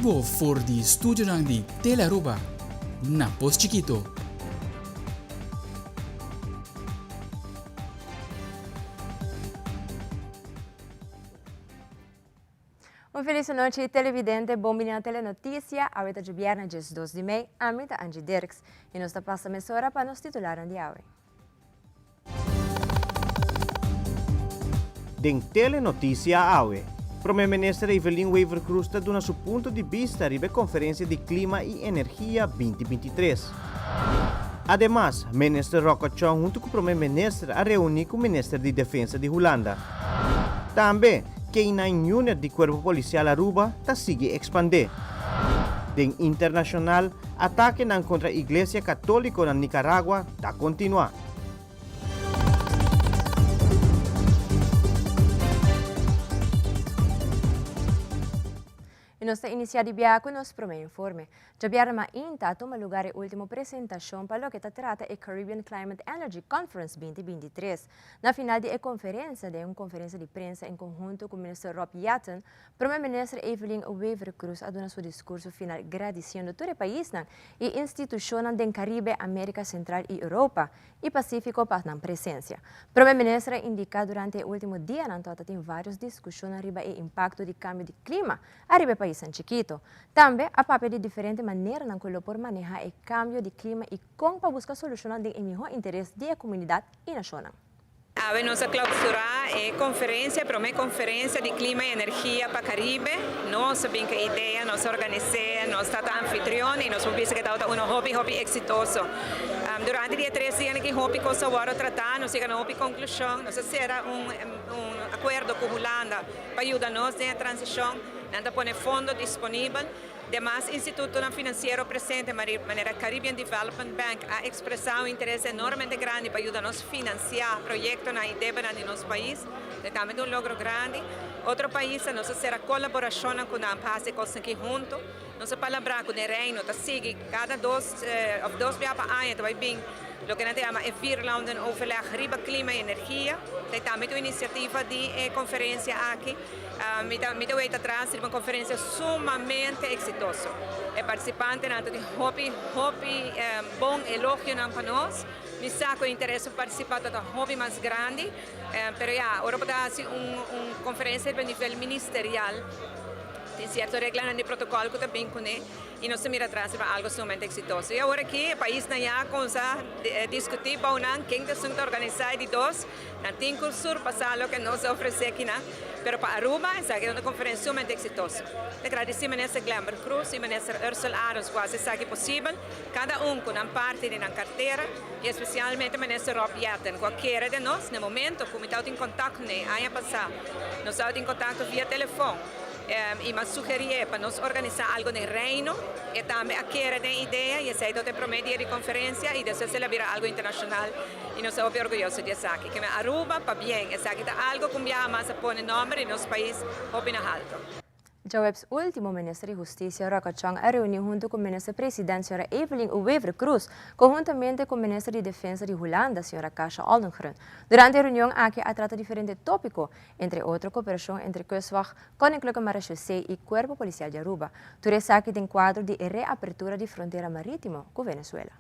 vivo for di studio ng di Telenoticia na Pos Chiquito. Uma feliz noite, televidente. Bom dia na Telenoticia. Ahorita de viernes, dia 2 de maio. A mim é Angie Dirks. E nós está passando a hora para nos titulares de hoje. Den Telenoticia aue. Primeiro-Ministro Evelyn Wever Cruz está dando seu ponto de vista sobre a Conferência de Clima e Energia 2023. Además, o ministro Rockachong junto com o primeiro-ministro a reunir com o ministro de Defesa de Holanda. Também, que na unidade do Corpo Policial Aruba está sigue expandir. Den internacional, ataque contra a Igreja Católica na Nicarágua está continuar. E nós estamos iniciando com nosso primeiro informe. Já vieram a toma lugar a última apresentação para o que trata a Caribbean Climate Energy Conference 2023. Na final da conferência, uma conferência de prensa em conjunto com o ministro Rob Yatten, o primeiro-ministro Evelyn Wever Cruz a dar seu discurso final agradecendo todo o país e instituições do Caribe, América Central e Europa e Pacífico para a presença. O primeiro-ministro indicou durante o último dia que tem várias discussões sobre o impacto do cambio de clima sobre o país chiquito. Também a papel de diferentes maneiras na qual por manejar o cambio de clima e como para buscar soluções de melhor interesse da comunidade e nação. Vamos clausurar a conferência, primeira conferência de clima e energia para o Caribe. Nós sabemos que a ideia, nós organizamos, nós estamos anfitrião e nós vamos ver que está um hobby exitoso. Durante os 3 dias que o hobby começou a tratar, nós chegamos a uma conclusão, nós será acordo com a Holanda para ajudar-nos na transição, nós põe fundo disponível. Demais, o Instituto Financeiro presente, maneira Caribbean Development Bank, a expressado um interesse enormemente grande para ajudar-nos a financiar projetos na ideia de nosso país. É também um logro grande. Outro país, nós será colaboração com a paz e conseguir junto. Nós falamos com o reino, tá sigue cada dois dias para ano, vai bem. O que nós chamamos é Virlanden overleg riba clima e energia. Tem também uma iniciativa de conferência aqui. Me deu atrás de uma conferência sumamente exitosa. O participante de hobby bom elogio para nós. Me saco interesse em participar do hobby mais grande. Mas agora podemos fazer uma conferência a nível ministerial. Tem certas regras de protocolo que também conhece e nós mira atrás para algo sumamente exitoso. E agora que o país não já começa a discutir para quem está organizado de dois, não tem curso passar o que nós oferecemos aqui, mas para Aruba é uma conferência sumamente exitosa. Agradecemos a ministra Glamber Cruz e a ministra Ursula Arons, quase sabe possível, cada com uma parte de uma carteira e especialmente a ministra Rob Yatten, qualquer de nós, no momento, como está em contato, ano passado, nós estamos em contato via telefone. E me sugerir para nós organizar algo no reino e também aquela ideia e sei que prometer de conferência e depois celebrar algo internacional e nós estamos orgulhosos disso aqui que Aruba para bem essa que algo que mais a pôr nome em nosso país opina alto. Já o último ministro de Justiça, Rockachong, a reuniu junto com o ministro presidente, Sra. Evelyn Wever Cruz, conjuntamente com o ministro de Defesa de Holanda, Sra. Kasia Ollongren. Durante a reunião, aqui a trata diferentes tópicos, entre outros, cooperação entre Kustwacht, Koninklijke Marechaussee e Corpo Policial de Aruba. Tudo isso aqui tem quadro de reapertura de fronteira marítima com Venezuela.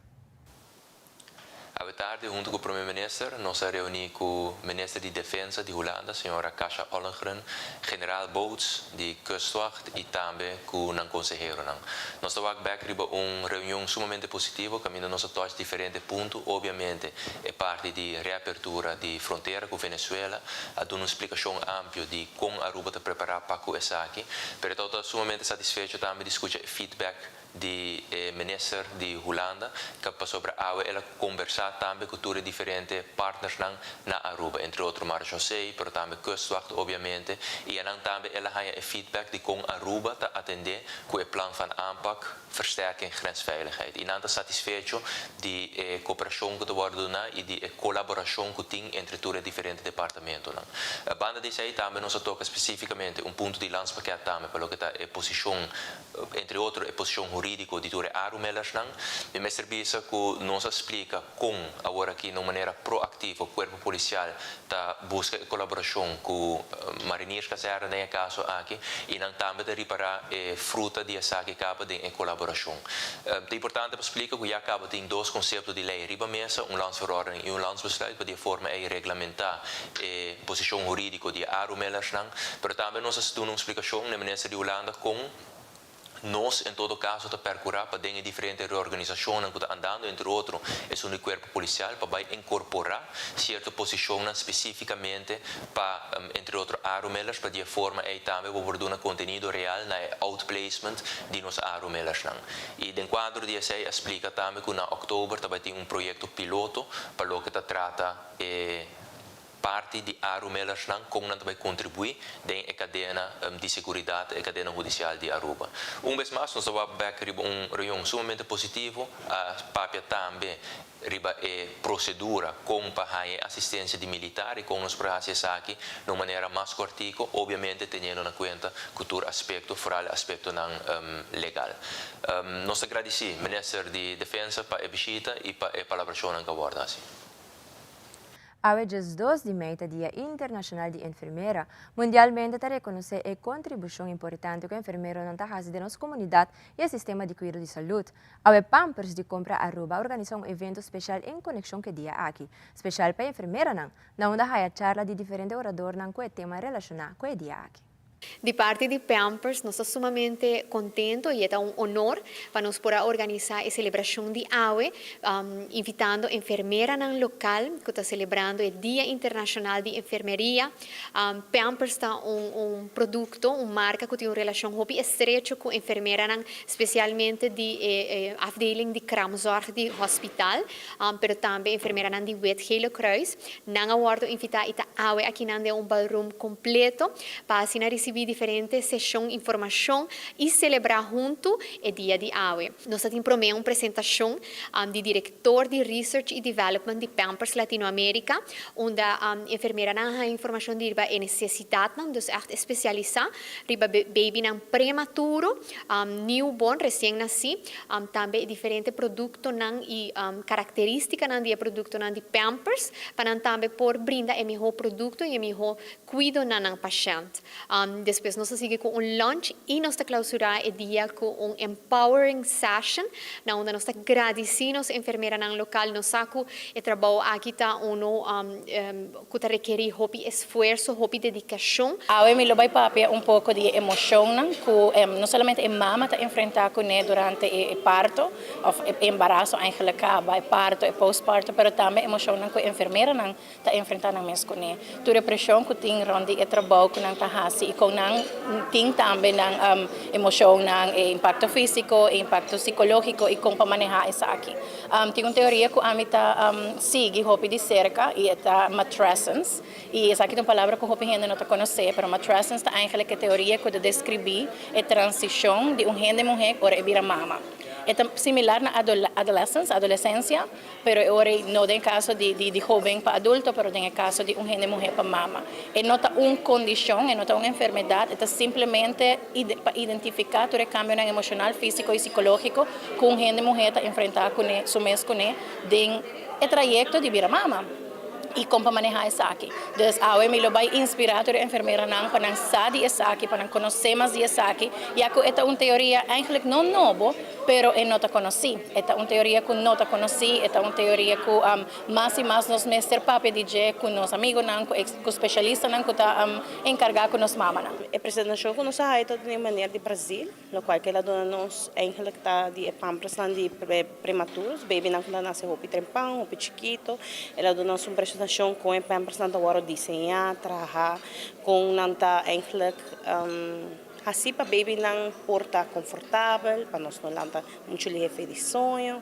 À tarde, junto com o primeiro-ministro, nós reunimos com o ministro de Defesa de Holanda, Sra. Kasia Ollongren, general Boots de Kustwacht e também com o conselheiro. Nós estamos aqui para uma reunião sumamente positiva, caminhando nós todos diferentes pontos. Obviamente, é parte de reapertura de fronteira com Venezuela, a dar uma explicação ampla de como a Aruba está preparada para isso aqui. Mas estou sumamente satisfeito também de discutir feedback de ministro de Holanda, que passou para ela conversar também com todos os diferentes partners na Aruba, entre outros Marechaussee, mas também Kustwacht, obviamente, e também ela tem feedback de como a Aruba está atendendo com o plano van aanpak, versterking grensveiligheid. E nós satisfeito de cooperação que está sendo e de colaboração que tem entre todos os diferentes departamentos. A banda disso aí também nós toca especificamente ponto de lançamento também, pelo que está a posição, entre outros, a posição jurídico de ture arumelas nang, me serviço que nos explica como agora aqui de maneira proativa o corpo policial tá busca colaboração com marinheiros que serão nesse caso aqui e não também de reparar fruta de essa que acaba de colaboração. É importante explicar que já acaba tem dois conceitos de lei riba mesa, landsverordening e landsbesluit para de forma a regulamentar a posição jurídica de arumelas nang, pero também nós estamos uma explicação na ministra de Holanda como nós, em todo caso, está percurar para dentro de diferentes reorganizações que estão andando, entre outros, é um corpo policial para incorporar certa posição especificamente para, entre outros, arumelas para de forma aí também para dar um conteúdo real na outplacement de nos arumelas. E dentro do quadro de essa explica também que na outubro também tem projeto piloto para o que trata parte de arumelas como não vai contribuir na cadena de segurança e cadena judicial de Aruba. Vez mais, nós vamos ver reunião sumamente positivo, a papia também riba a procedura como para a assistência de militares com os processos aqui de maneira mais cortica, obviamente tendo em conta o aspecto fora o aspecto não legal. Nós agradecemos ao Ministro de Defesa para a visita e para a colaboração que aborda. Awe just 2 de Maio, Dia Internacional de Enfermeira, mundialmente está reconhecer a contribuição importante que o enfermeiro não faz de nossa comunidade e o sistema de cuidado de saúde. Awe Pampers de Compra Aruba organiza evento especial em conexão com o dia aqui. Especial para a enfermeira, na onde há a charla de diferentes oradores com o tema relacionado com o dia aqui. De parte de Pampers, nós estamos sumamente contentos e é um honor para nós poder organizar a celebração de AWE, invitando enfermeira no local que está celebrando o Dia Internacional de Enfermeria. Pampers está produto, uma marca que tem uma relação muito estreita com enfermeira, especialmente de afdeling de kraamzorg de hospital, mas também enfermeira de Wet Gele Kruis. Nang awardo invitar ita AWE aqui nande ballroom completo para assim receber diferentes sessões, informação e celebrar junto o dia de AWE. Nós temos também uma apresentação de diretor de Research e Development de Pampers Latinoamérica, onde a enfermeira tem informação de a necessidade, então é especializada, riba baby prematuro, newborn, recém-nascido, também diferentes produtos e características de produto de Pampers, para também por brindar o melhor produto e o melhor cuidado na paciente. Depois nós seguimos com lunch e nós clausurar o dia com empowering session, onde nós agradecemos a enfermeira no local, nós saco o trabalho aqui está que requer muito esforço, muita dedicação. Awe me lo vai papia pouco de emoção, que não somente a mama está enfrentar com ele durante o parto, o embaraço, eigenlijk vai parto e pós-parto, mas também emoção que a enfermeira está enfrentando mesmo com ele. Toda a pressão que tem onde o trabalho que não está fazendo e com tem também emoção, impacto físico, impacto psicológico e como para manejar isso aqui. Tem uma teoria que a mim sigue hopi de cerca e é matrescence e essa aqui é uma palavra que hopi gente não está conhece, mas matrescence é eigenlijk a teoria que descreve a transição de gente mulher para vira mama. É similar na adolescência, mas agora não tem caso de jovem para adulto, mas tem caso de gente mulher para mama. E não é uma condição, não é uma enfermidade, é simplesmente para identificar o cambio emocional, físico e psicológico que gente mulher está enfrentando com o trajeto de virar mama. E como manejar isso aqui. Então, a me vai inspirar a enfermeira para saber isso aqui, para conhecer mais isso aqui. E aqui é uma teoria, eigenlijk não nova, mas eu não a conheci. É uma teoria que não a conheci, é uma teoria que mais e mais nos mestres papel de dizer com os amigos, com os especialistas que estão encarregados com os mamas. A apresentação que nós fazemos de maneira de Brasil, no qual ela dona nos eigenlijk está de pampers de prematuros, baby não nasce roupa trempão, roupa chiquito, ela dona nos apresentação com a pampers não está desenhar, trabalhar com não está eigenlijk assim para baby não porta confortável, para nós não lanta muito leve de sonho,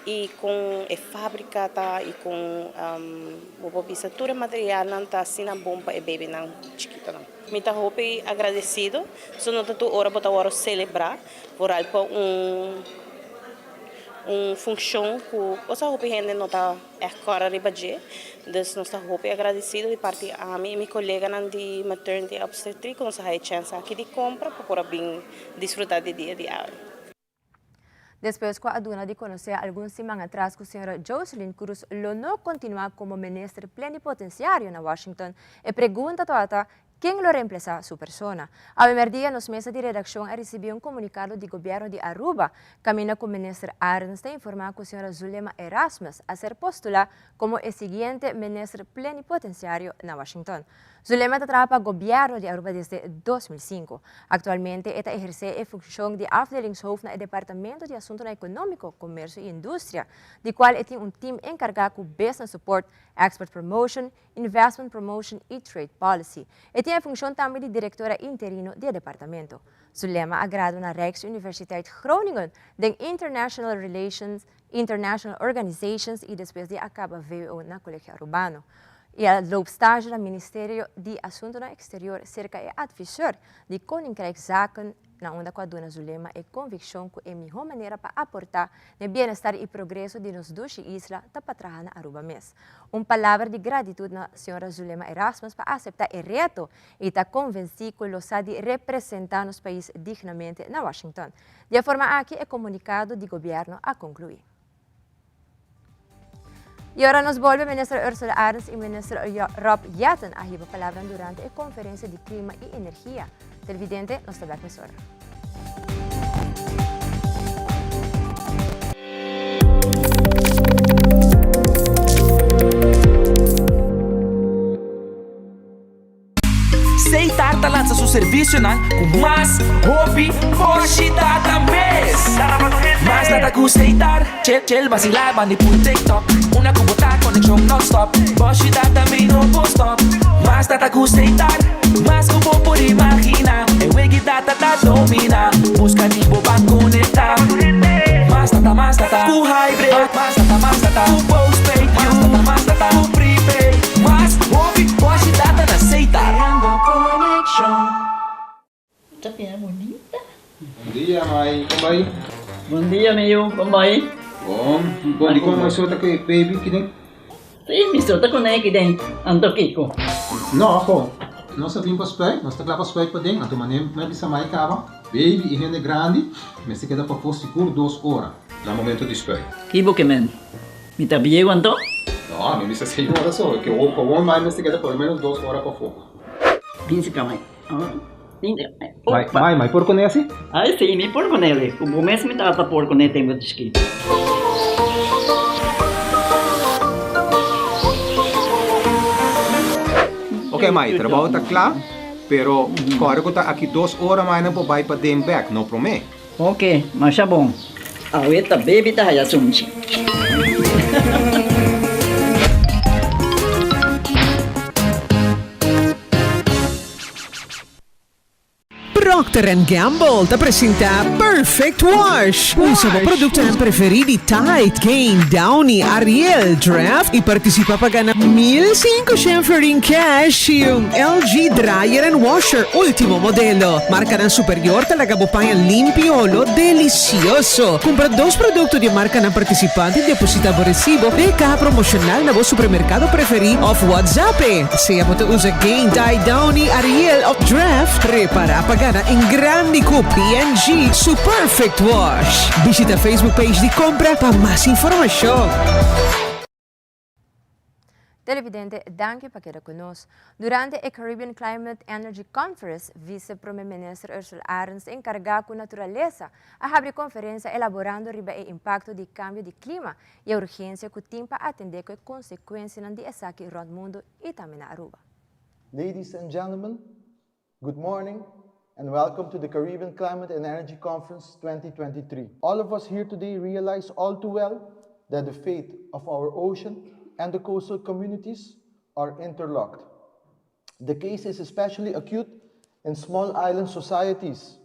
e com a fábrica tá e com o bisatura material não tá assim na bom para baby não chiquito não. Me tá hope agradecido, só não tá tu hora para hora celebrar, por algo função que o seu gente não está agora ribadje, então nós estamos agradecidos de parte a mim e minha colega de maternity obstetric, nós temos a chance aqui de compra para poder desfrutar do dia de hoje. Después ko aduna de conocer alguns semanas atrás que a senhora Jocelyn Cruz não continua como ministro plenipotenciário na Washington e pergunta toda quem lo reemplaza su persona. A primer día, nos mesa de redacción recibió un comunicado del gobierno de Aruba. Camina con el ministro Arns de informar que la señora Zulema Erasmus a ser postulada como el siguiente ministro plenipotenciario en Washington. Zulema trabaja para el gobierno de Aruba desde 2005. Actualmente, ella ejerce la función de afdelingshoofd en el Departamento de Asuntos Económicos, Comercio y Industria, del cual tiene un team encargado con Business Support, Export Promotion, Investment Promotion y Trade Policy. Tiene función también de directora interino del departamento. Zulema ha graduado na Rijksuniversiteit Groningen de International Relations, International Organizations y después de acaba VWO na Colegio Urbano. E ela loopt stage no Ministério de Assuntos Exteriores, cerca de advisor de Koninkrijkszaken, na onde com a dona Zulema é convicção que é a melhor maneira para aportar no bem-estar e progresso de nos duas islas da patraja na Aruba mês. Palavra de gratidão na senhora Zulema Erasmus para aceitar o reto e está convencida que lo sabe representar nos países dignamente na Washington. De forma aqui é comunicado do governo a concluir. E agora nos volve o ministro Ursula Arns e o ministro Rob Jetten a dar a palavra durante a Conferência de Clima e Energia. Televidente, nos está emisora. Aceitar lança seu serviço com mais hobby, hoje data mês. Mas nada que aceitar, chill, vacilar, mani por TikTok. Una kubota, conexão non-stop. Hoje data me no post-stop. Mas nada que aceitar, mas que vou por imaginar. Eu é que data da domina, busca de boba conectar. Mas data, com hybrid. Mas data, com postpaid. Mas data, com prepaid. Mas hobby, hoje data na aceitar. Chắc é bonita. Bom dia, mãe. Como vai? Bom dia, meu. Como vai? Bom, di ko masota kay baby kini. Sim, me solta com ele dentro. Ando Kiko. No, ako. Nós vim para spray, nós tá lá para spray para dentro. Então, manem, mas bisa mai kaba. Baby, e rende grande, mas se queda para for seguro 2 horas. Na momento de spray. Kibo que men. Me tá bem quanto? No, não bisa 6 horas só, que o bom mais se queda pelo menos 2 horas para fogo. 15 kamay. Mai, por conhece? Ai, sim, me por com ele. O momento me tá por com ele tem muito esquito. Ok, mãe, trabalho tá claro, pero agora que tá aqui 2 horas mais não pode ir para dentro back, não promete? Ok, mas tá bom. A ueta baby tá aí assunto. Procter & Gamble te apresenta Perfect Wash, un nuevo producto preferito Tide, Gain, Downy, Ariel, Draft y participa para ganar 1,500 en cash y un LG Dryer and Washer último modelo. Marca superior te la gabopayan limpio lo delicioso. Compra 2 productos de marca participante y deposita el recibo de cada promocional en vuestro supermercado preferido of WhatsApp. Sea porque usa Gain, Tide, Downy, Ariel o Draft, prepara para ganar en grande com P&G su Perfect Wash. Visita a Facebook page de compra para mais informação. Televidente, danke para quedar conosco. Durante a Caribbean Climate Energy Conference, vice-primeiro-ministro Ursula Arns encargou com natureza a abrir conferência elaborando riba o impacto do cambio de clima e a urgência que tem para atender com consequências de essa rond mundo e também na Aruba. Ladies and gentlemen, good morning and welcome to the Caribbean Climate and Energy Conference 2023. All of us here today realize all too well that the fate of our ocean and the coastal communities are interlocked. The case is especially acute in small island societies.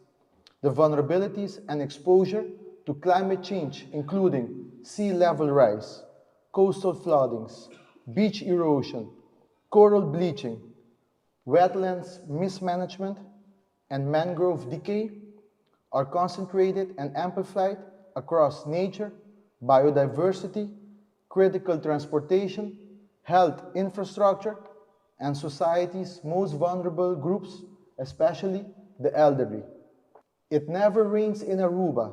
The vulnerabilities and exposure to climate change, including sea level rise, coastal floodings, beach erosion, coral bleaching, wetlands mismanagement, and mangrove decay are concentrated and amplified across nature, biodiversity, critical transportation, health infrastructure, and society's most vulnerable groups, especially the elderly. It never rains in Aruba,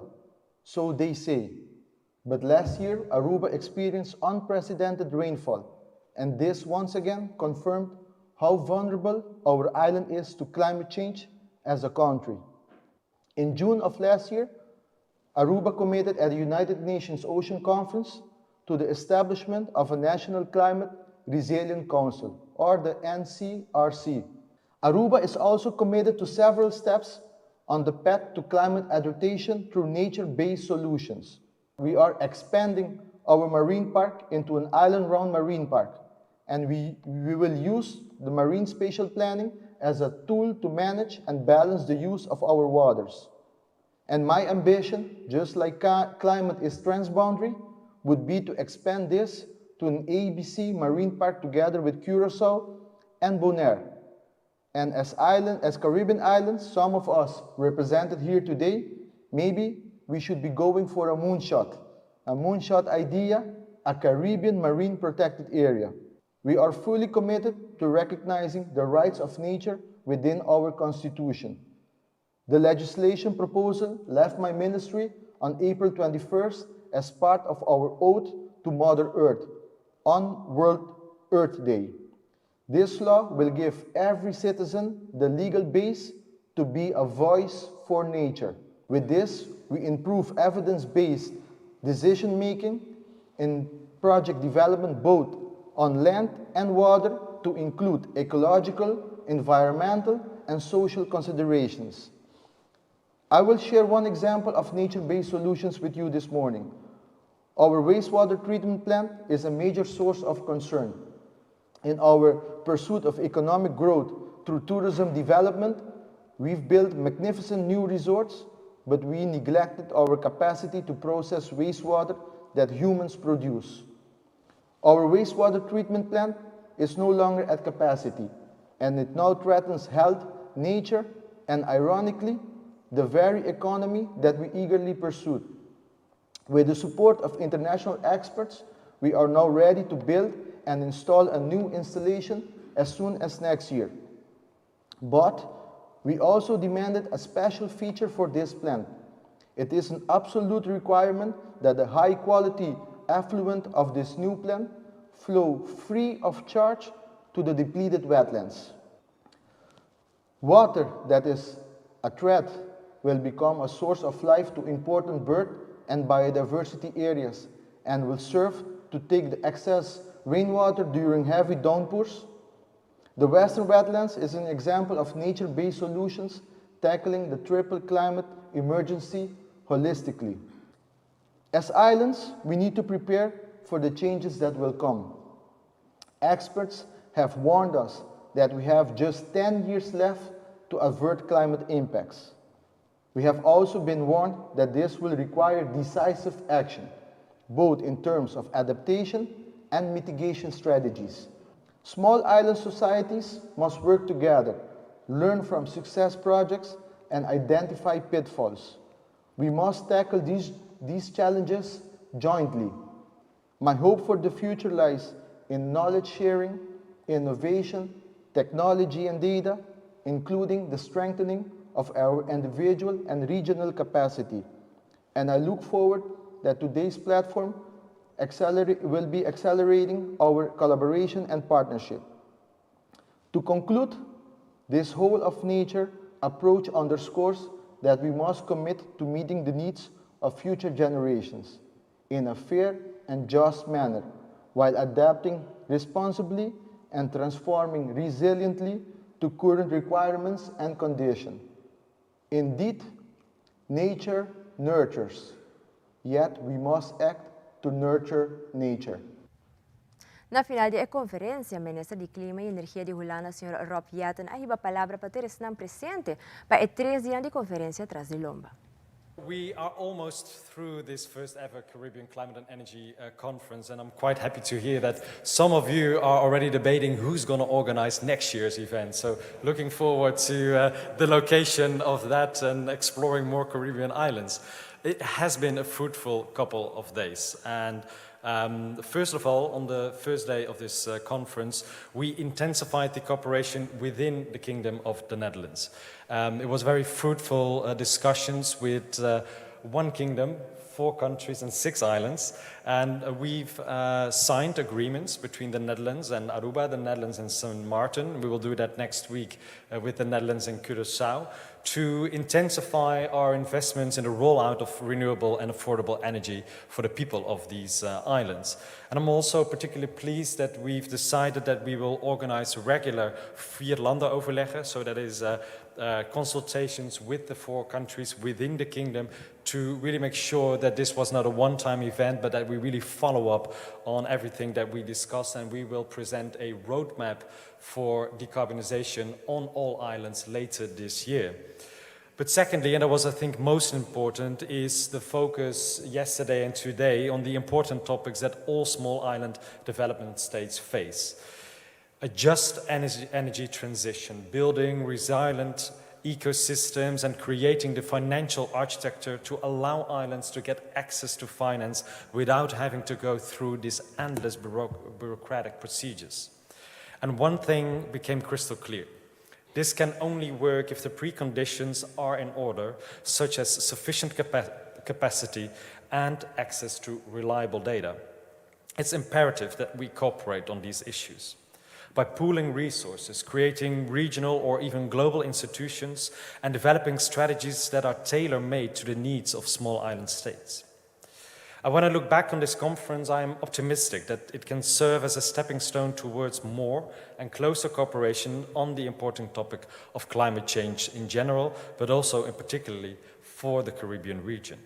So they say. But last year, Aruba experienced unprecedented rainfall, and this once again confirmed how vulnerable our island is to climate change as a country. In June of last year, Aruba committed at the United Nations Ocean Conference to the establishment of a National Climate Resilient Council, or the NCRC. Aruba is also committed to several steps on the path to climate adaptation through nature-based solutions. We are expanding our marine park into an island-round marine park, and we will use the marine spatial planning as a tool to manage and balance the use of our waters. And my ambition, just like climate is transboundary, would be to expand this to an ABC marine park together with Curaçao and Bonaire. And as Caribbean islands, some of us represented here today, maybe we should be going for a moonshot idea, a Caribbean marine protected area. We are fully committed to recognizing the rights of nature within our Constitution. The legislation proposal left my ministry on April 21st as part of our oath to Mother Earth on World Earth Day. This law will give every citizen the legal base to be a voice for nature. With this, we improve evidence-based decision-making in project development both on land and water to include ecological, environmental, and social considerations. I will share one example of nature-based solutions with you this morning. Our wastewater treatment plant is a major source of concern. In our pursuit of economic growth through tourism development, we've built magnificent new resorts, but we neglected our capacity to process wastewater that humans produce. Our wastewater treatment plant is no longer at capacity, and it now threatens health, nature, and ironically, the very economy that we eagerly pursued. With the support of international experts, we are now ready to build and install a new installation as soon as next year. But we also demanded a special feature for this plant. It is an absolute requirement that the high-quality effluent of this new plant flow free of charge to the depleted wetlands. Water that is a threat will become a source of life to important bird and biodiversity areas and will serve to take the excess rainwater during heavy downpours. The Western Wetlands is an example of nature-based solutions tackling the triple climate emergency holistically. As islands, we need to prepare for the changes that will come. Experts have warned us that we have just 10 years left to avert climate impacts. We have also been warned that this will require decisive action, both in terms of adaptation and mitigation strategies. Small island societies must work together, learn from success projects, and identify pitfalls. We must tackle these challenges jointly. My hope for the future lies in knowledge sharing, innovation, technology and data, including the strengthening of our individual and regional capacity. And I look forward that today's platform will be accelerating our collaboration and partnership. To conclude, this whole of nature approach underscores that we must commit to meeting the needs of future generations in a fair and just manner, while adapting responsibly and transforming resiliently to current requirements and conditions. Indeed, nature nurtures, yet we must act to nurture nature. Na final de conferência, Ministra de Clima e Energia de Holanda, Sr. Rob Jetten, a hiba palavra para ter estão presente para a 3 dias de conferência atrás de Lomba. We are almost through this first ever Caribbean Climate and Energy Conference, and I'm quite happy to hear that some of you are already debating who's going to organize next year's event. So looking forward to the location of that and exploring more Caribbean islands. It has been a fruitful couple of days, and first of all, on the first day of this conference, we intensified the cooperation within the Kingdom of the Netherlands. It was very fruitful discussions with one kingdom 4 countries and 6 islands. And we've signed agreements between the Netherlands and Aruba, the Netherlands and St. Martin. We will do that next week with the Netherlands and Curaçao to intensify our investments in the rollout of renewable and affordable energy for the people of these islands. And I'm also particularly pleased that we've decided that we will organize regular Vierlanden-overleggen, so that is consultations with the 4 countries within the kingdom to really make sure that this was not a one-time event, but that we really follow up on everything that we discussed, and we will present a roadmap for decarbonization on all islands later this year. But secondly, and that was I think most important, is the focus yesterday and today on the important topics that all small island development states face. A just energy transition, building resilient ecosystems and creating the financial architecture to allow islands to get access to finance without having to go through these endless bureaucratic procedures. And one thing became crystal clear. This can only work if the preconditions are in order, such as sufficient capacity and access to reliable data. It's imperative that we cooperate on these issues. By pooling resources, creating regional or even global institutions, and developing strategies that are tailor-made to the needs of small island states. And when I look back on this conference, I am optimistic that it can serve as a stepping stone towards more and closer cooperation on the important topic of climate change in general, but also in particularly for the Caribbean region.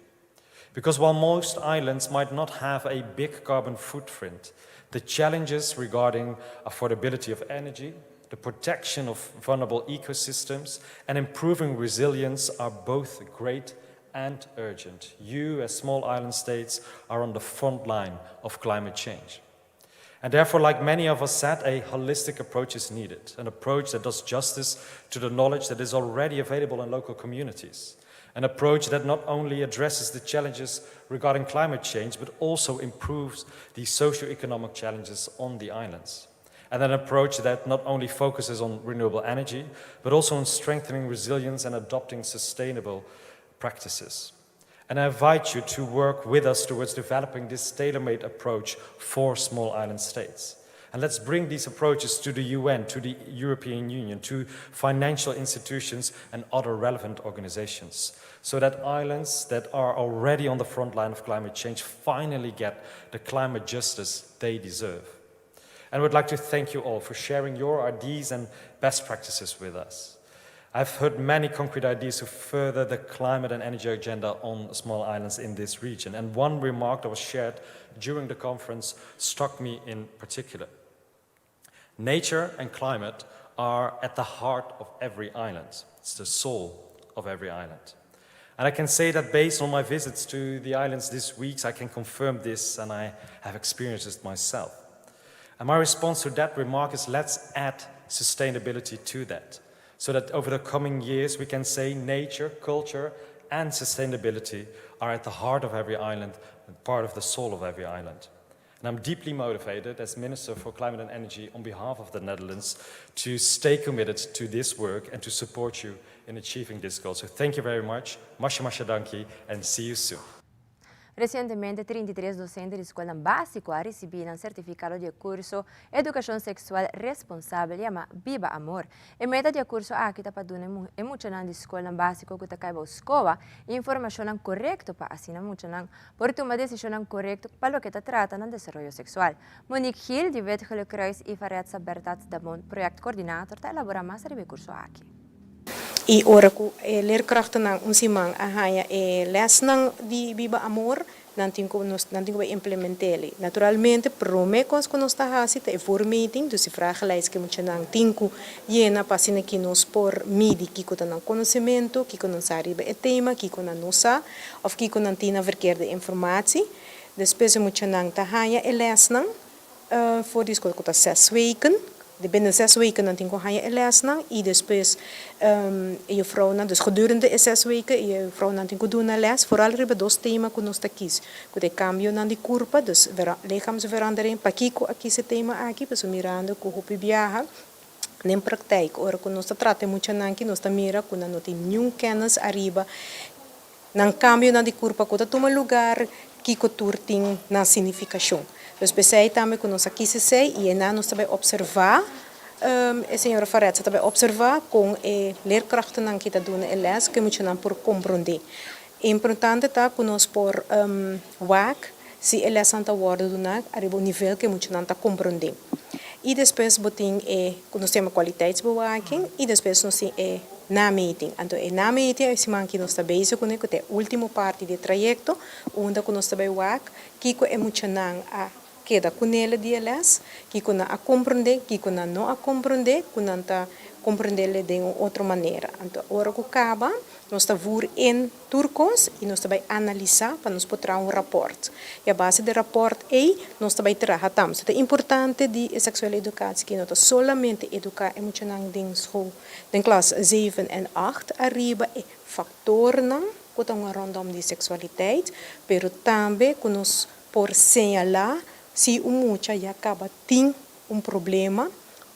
Because while most islands might not have a big carbon footprint, the challenges regarding affordability of energy, the protection of vulnerable ecosystems, and improving resilience are both great and urgent. You, as small island states, are on the front line of climate change. And therefore, like many of us said, a holistic approach is needed, an approach that does justice to the knowledge that is already available in local communities, an approach that not only addresses the challenges regarding climate change, but also improves the socio-economic challenges on the islands. And an approach that not only focuses on renewable energy, but also on strengthening resilience and adopting sustainable practices. And I invite you to work with us towards developing this tailor-made approach for small island states. And let's bring these approaches to the UN, to the European Union, to financial institutions and other relevant organizations, so that islands that are already on the front line of climate change finally get the climate justice they deserve. And I would like to thank you all for sharing your ideas and best practices with us. I've heard many concrete ideas to further the climate and energy agenda on small islands in this region. And one remark that was shared during the conference struck me in particular. Nature and climate are at the heart of every island. It's the soul of every island. And I can say that based on my visits to the islands this week, I can confirm this, and I have experienced it myself. And my response to that remark is, let's add sustainability to that, so that over the coming years we can say nature, culture, and sustainability are at the heart of every island and part of the soul of every island. And I'm deeply motivated as Minister for Climate and Energy on behalf of the Netherlands to stay committed to this work and to support you in achieving this goal. So thank you very much. Masha danki, and see you soon. Recientemente, 33 docentes de escola básica recibiram certificado de curso Educação Sexual Responsável chama Viva Amor. E meta de curso aqui está para dar emocionante de escola básica que está caiba escola informação correta para assinar emocionante por tomar decisão correta para o que está tratando do desenvolvimento sexual. Monique Hill, de Wetgele Kruis e Faretsa Bertat da Bond, projectcoördinator, está elaborando mais de curso aqui. E ora ku leerkrachten nang unsimang ahaya les nang di Viva Amor nanti ko implementele. Naturalmente promekos ko nos tahasi te formating dus die vragenlijst que moet nang tinku yena pasina ki nos por midi ki ko nang conhecimento ki ko non saribe e tema ki ko nosa of ki ko tina verkeerde informatie. Después moet nang tahaya les nang voor die school ko ta 6 weken. De binnen 6 weken dan tinko haya les nang i después je vrouw dan dus gedurende 6 weken je vrouw dan tinko doen les vooral ribe dos tema ko nos takis ko de cambio dan di curva dus lichaamsverandering pakiko aqui se tema aqui pues mirando ko hopi viaja nem praktijk ora ko nos trata muito nanki nos mira ko não tem nenhum kennis arriba Nang cambio na di curva kota toma lugar que turting na significação. Dus besei também que nós aqui se sei e na nós também observar a senhora Faretza também observar com leerkrachten nan kita doen e les que moet je dan por compreender. Importante tá que nós por WAC se a les anta worden doen arriba um nível que moet je dan compreender. E depois botem que nós temos kwaliteitsbewaking e depois nós temos nameting. Então, a nameting é esse que nós está bezig com que é a última parte do trajeto, onde nós está WAC, que é muito a queda com ele de elas, que a compreender, que não a compreender, que não está compreender de outra maneira. Então, agora que acaba, nós está vir em turcos e nós está analisar para nos botar rapport. E a base do rapport nós está trabalhando. Então, é importante de sexual educação que nós solamente educar emocional em school, em classe 7 e 8 arriba é factor não que estão rondom de sexualidade, pero também que nós por señalar se mucha já acaba tem problema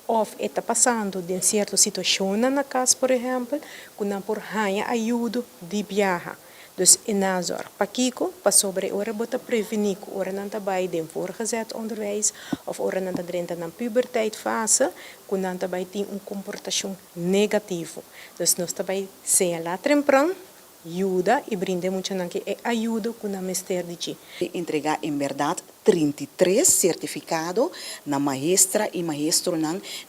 ou está passando de certa situação na casa, por exemplo, que não por ganhar ajuda de viajar. Dus in nazorg. Pakiko, pas sobre ora bota prevenir que ora não trabalha de voorgezet onderwijs of ora não trabalha na puberteitfase, que não trabalha tem comportação negativo. Dus nós trabalha sem lá temprano, ajuda e brinde muito não que é ajuda com a mestre de ti. Entregar em verdade 33 certificados na maestra e maestro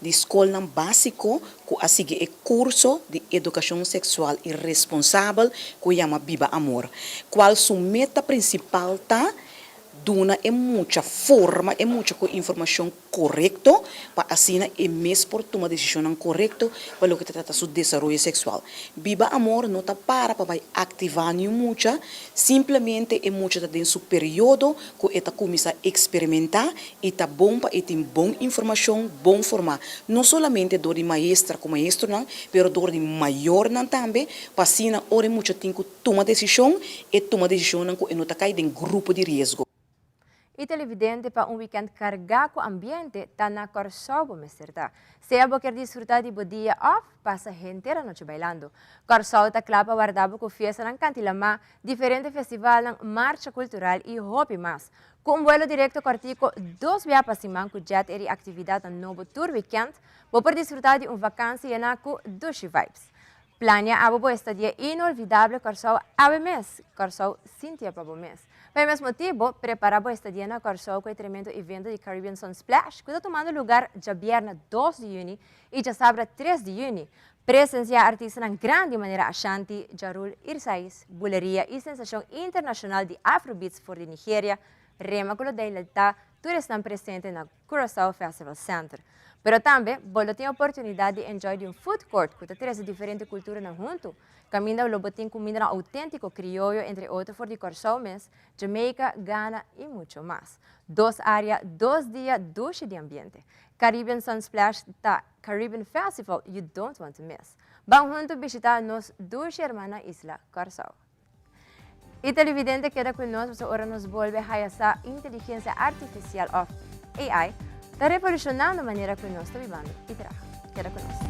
de escola básico que a seguir é curso de educação sexual e responsável que chama Viva Amor. Qual sua meta principal tá? Duna é muita forma, é muita informação correta para assim é mesmo por tomar decisão correta para o que trata do desenvolvimento sexual. Viva Amor não está para ativar muita, simplesmente é muita dentro do período que está começa a experimentar e está bom para ter boa informação, bom formar, não somente do de maestra como maestro não, mas do de maior não também, para assim hora muita tem que tomar decisão e tomar decisão que não está caindo em grupo de risco. E televidente para weekend cargado com ambiente está na Corsau, mesterta. Se a quer desfrutar de bom dia off, passa gente a noite bailando. Corsau está claro para guardar com fiesta na Cantilama, diferente festival na marcha cultural e hobby mais. Com vuelo direto cortico, 2 dias para cima com jet e atividade no novo tour weekend, vou por desfrutar de vacância na com Dushi Vibes. Plania a estadia inolvidável Corsau ave mês, Corsau Cintia para o mês. Pelo mesmo motivo, preparamos a estadia na Corsau com o tremendo evento de Caribbean Sun Splash, que está tomando lugar já viernes 2 de junho e já sábado 3 de junho. Presencia artistas na grande maneira Ashanti, Jarul, Irsais, Buleria e sensação internacional de Afrobeats for de Nigéria, Rema Colodela, todos estão presentes na Curaçao Festival Center. Pero também, você tem a oportunidade de enjoy de food court, que traz diferentes culturas junto. Caminha o lobotim comida autêntico criollo, entre outros, for de Corsau, Jamaica, Ghana e muito mais. 2 áreas, 2 dias, 2 de ambiente. Caribbean Sun Splash, the Caribbean Festival you don't want to miss. Vamos juntos visitar nos 2 hermanas isla Corsau. E televidente queda conosco, agora nos volve a essa inteligência artificial of AI, está revolucionando a maneira que nós estamos vivendo e trabalhando. Queda conosco.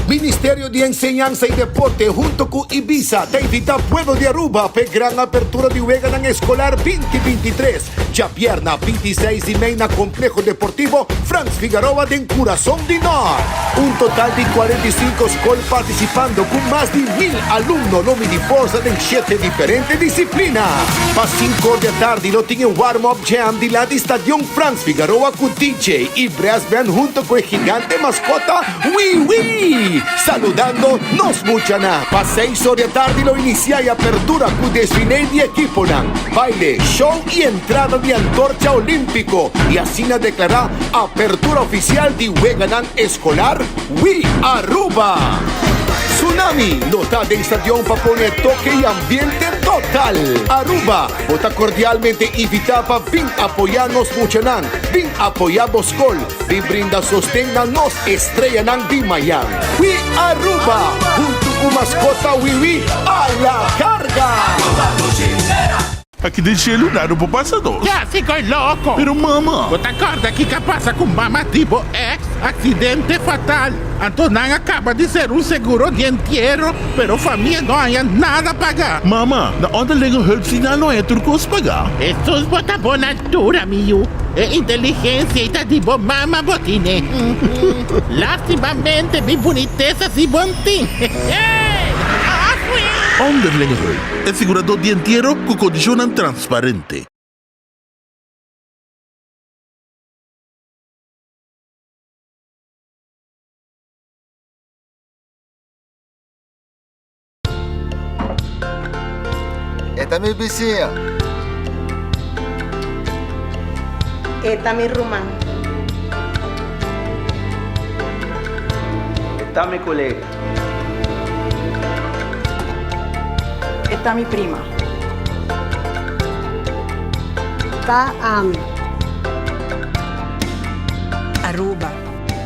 Ministerio de Enseñanza y Deporte junto con Ibiza te invita a Pueblo de Aruba para gran apertura de Weganan Escolar 2023. Ya viernes 26 de mayo na Complejo Deportivo Franz Figueroa de Corazón de Norte. Un total de 45 escuelas participando con más de 1000 alumnos no de fuerza de 7 diferentes disciplinas. A 5 de la tarde lo tiene warm-up jam de la Estadio Franz Figueroa con DJ y brass band junto con el gigante mascota Wii. Saludando nos muchana. A 6 horas de la tarde lo inicia y apertura con desfile de equipo nan. Baile, show y entrada de antorcha olímpico. Y así na declara apertura oficial de Weganan Escolar We Aruba. Tsunami, nota de estadio para poner toque y ambiente total. Aruba, vota cordialmente invitada para vir apoyarnos muchanan, vir apoyar Boscol, vir brinda sostenganos estrellanan de Miami. We Aruba, junto con mascota Wiwi a la carga. aqui deixei ele não no passador. Já ficou louco. Pero mama. Você acorda que passa com mama tipo acidente fatal. Então não acaba de ser um seguro de inteiro, pero família não há nada a pagar. Mama, na onderlinge hulpsignaal não é turcos pagar. Estos bota boa altura, mio. É inteligência e tá de boa mama botine. Lastimamente, bem boniteza e bontim. Onderlinge hulp. É segurador de inteiro com condicionam transparente. Esta mi vizinha. Esta mi rumán. Esta mi colega. Esta mi prima. Esta Ami. Aruba,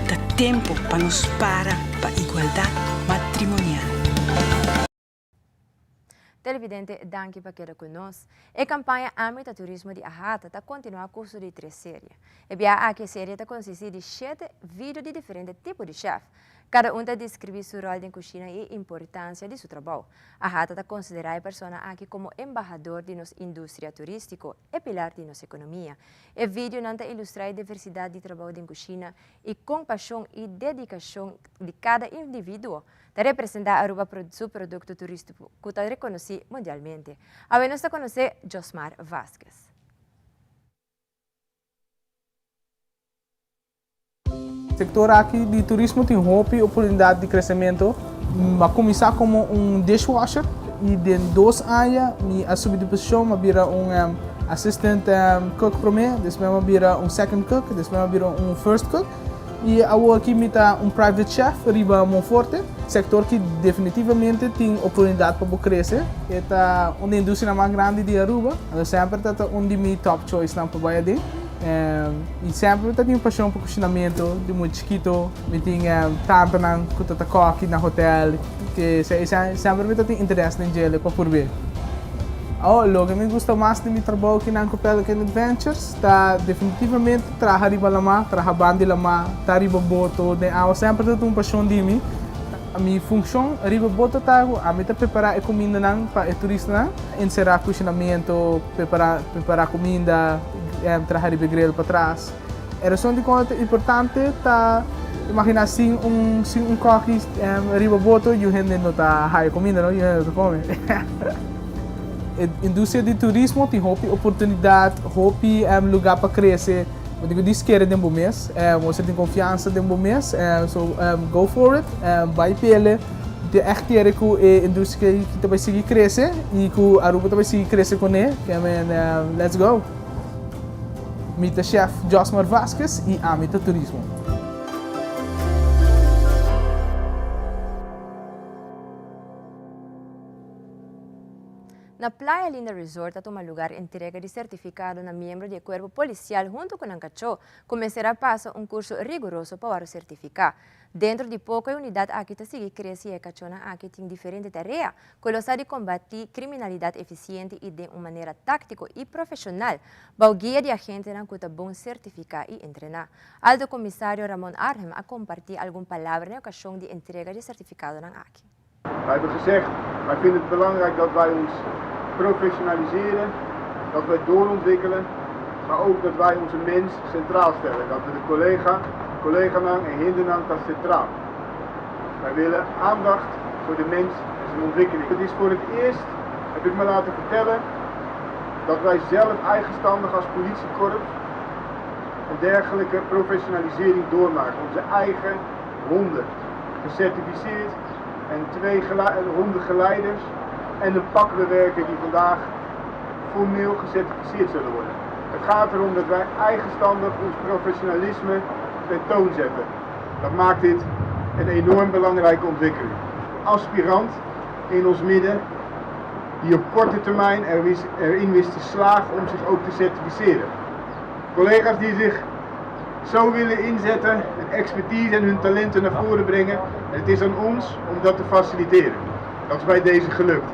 dá tempo para nos para igualdade matrimonial. Televidente, danke para quedar conosco. A campanha Amita Turismo de Ahata está continua a curso de 3 séries. E a série está consiste de 7 vídeos de diferentes tipos de chef. Cada um está descreve seu rol na cozinha e a importância de seu trabalho. Ahata está considerada a pessoa aqui como embaixador de nossa indústria turística e pilar de nossa economia. O vídeo não ilustra a diversidade de trabalho na cozinha e compaixão e dedicação de cada indivíduo. Está representar a Aruba seu produto turístico que está reconhecido mundialmente. Agora nós está conhecer Josmar Vasquez. O setor aqui de turismo tem oportunidade de crescimento. Vai começar como dishwasher e de 2 anos a subir de posição, vai virar assistant cook para mim, depois vai virar second cook, depois vai virar first cook. E agora aqui está private chef, riba Monforte, setor que definitivamente tem oportunidade para crescer. É uma indústria mais grande de Aruba, sempre está de minha top choice para trabalhar. E sempre tenho paixão por cozinamento, de muito chiquito, eu tenho tanto que eu estou aqui no hotel, que sempre eu tenho interesse em gelo para provar. Logo, me gusta mais de meu trabalho aqui na Copenhagen Adventures, está definitivamente trabalhar riba lama, trabalhar bandi lama, tá riba boto, eu sempre tenho paixão de mim. A minha função riba boto tá, a mim tá preparar a comida para o turista, encerrar cozinamento, preparar comida, trabalhar riba grill para trás. A razão de conta importante tá, imagina assim coque riba boto e o gente não tá a comida, não, e não tá come. A indústria de turismo tem oportunidade, lugar para crescer. Eu digo, diz que é de um mês, você tem confiança de um mês, so go for it, vai pela, de echt que a indústria que vai seguir crescer e que a Aruba vai seguir crescer com ele, let's go. Mita chef Josmar Vasquez e Amita Turismo. Na Playa Linda Resort, há um lugar entrega de certificado na membro do corpo policial junto com o cachorro, começará a passar curso rigoroso para o certificar. Dentro de pouco, a unidade aqui está seguir crescer e a cachorra aqui tem diferentes tarefas, colocar de combater criminalidade eficiente e de uma maneira tática e profissional. O guia de agente não custa bom certificar e treinar. Alto comissário Ramon Arhem a compartilhar alguma palavra na ocasião de entrega de certificado aqui. Wij hebben gezegd, wij vinden het belangrijk dat wij ons professionaliseren, dat wij doorontwikkelen, maar ook dat wij onze mens centraal stellen. Dat we de collega-nang en hindernaam dat centraal. Wij willen aandacht voor de mens en zijn ontwikkeling. Het is voor het eerst, heb ik me laten vertellen, dat wij zelf eigenstandig als politiekorps een dergelijke professionalisering doormaken. Onze eigen honden, gecertificeerd. En 2 hondengeleiders en een pakbewerker die vandaag formeel gecertificeerd zullen worden. Het gaat erom dat wij eigenstandig ons professionalisme tentoonzetten. Dat maakt dit een enorm belangrijke ontwikkeling. Aspirant in ons midden die op korte termijn erin wist te slagen om zich ook te certificeren. Collega's die zich zo willen inzetten, hun expertise en hun talenten naar voren brengen. En het is aan ons om dat te faciliteren. Dat is bij deze gelukt.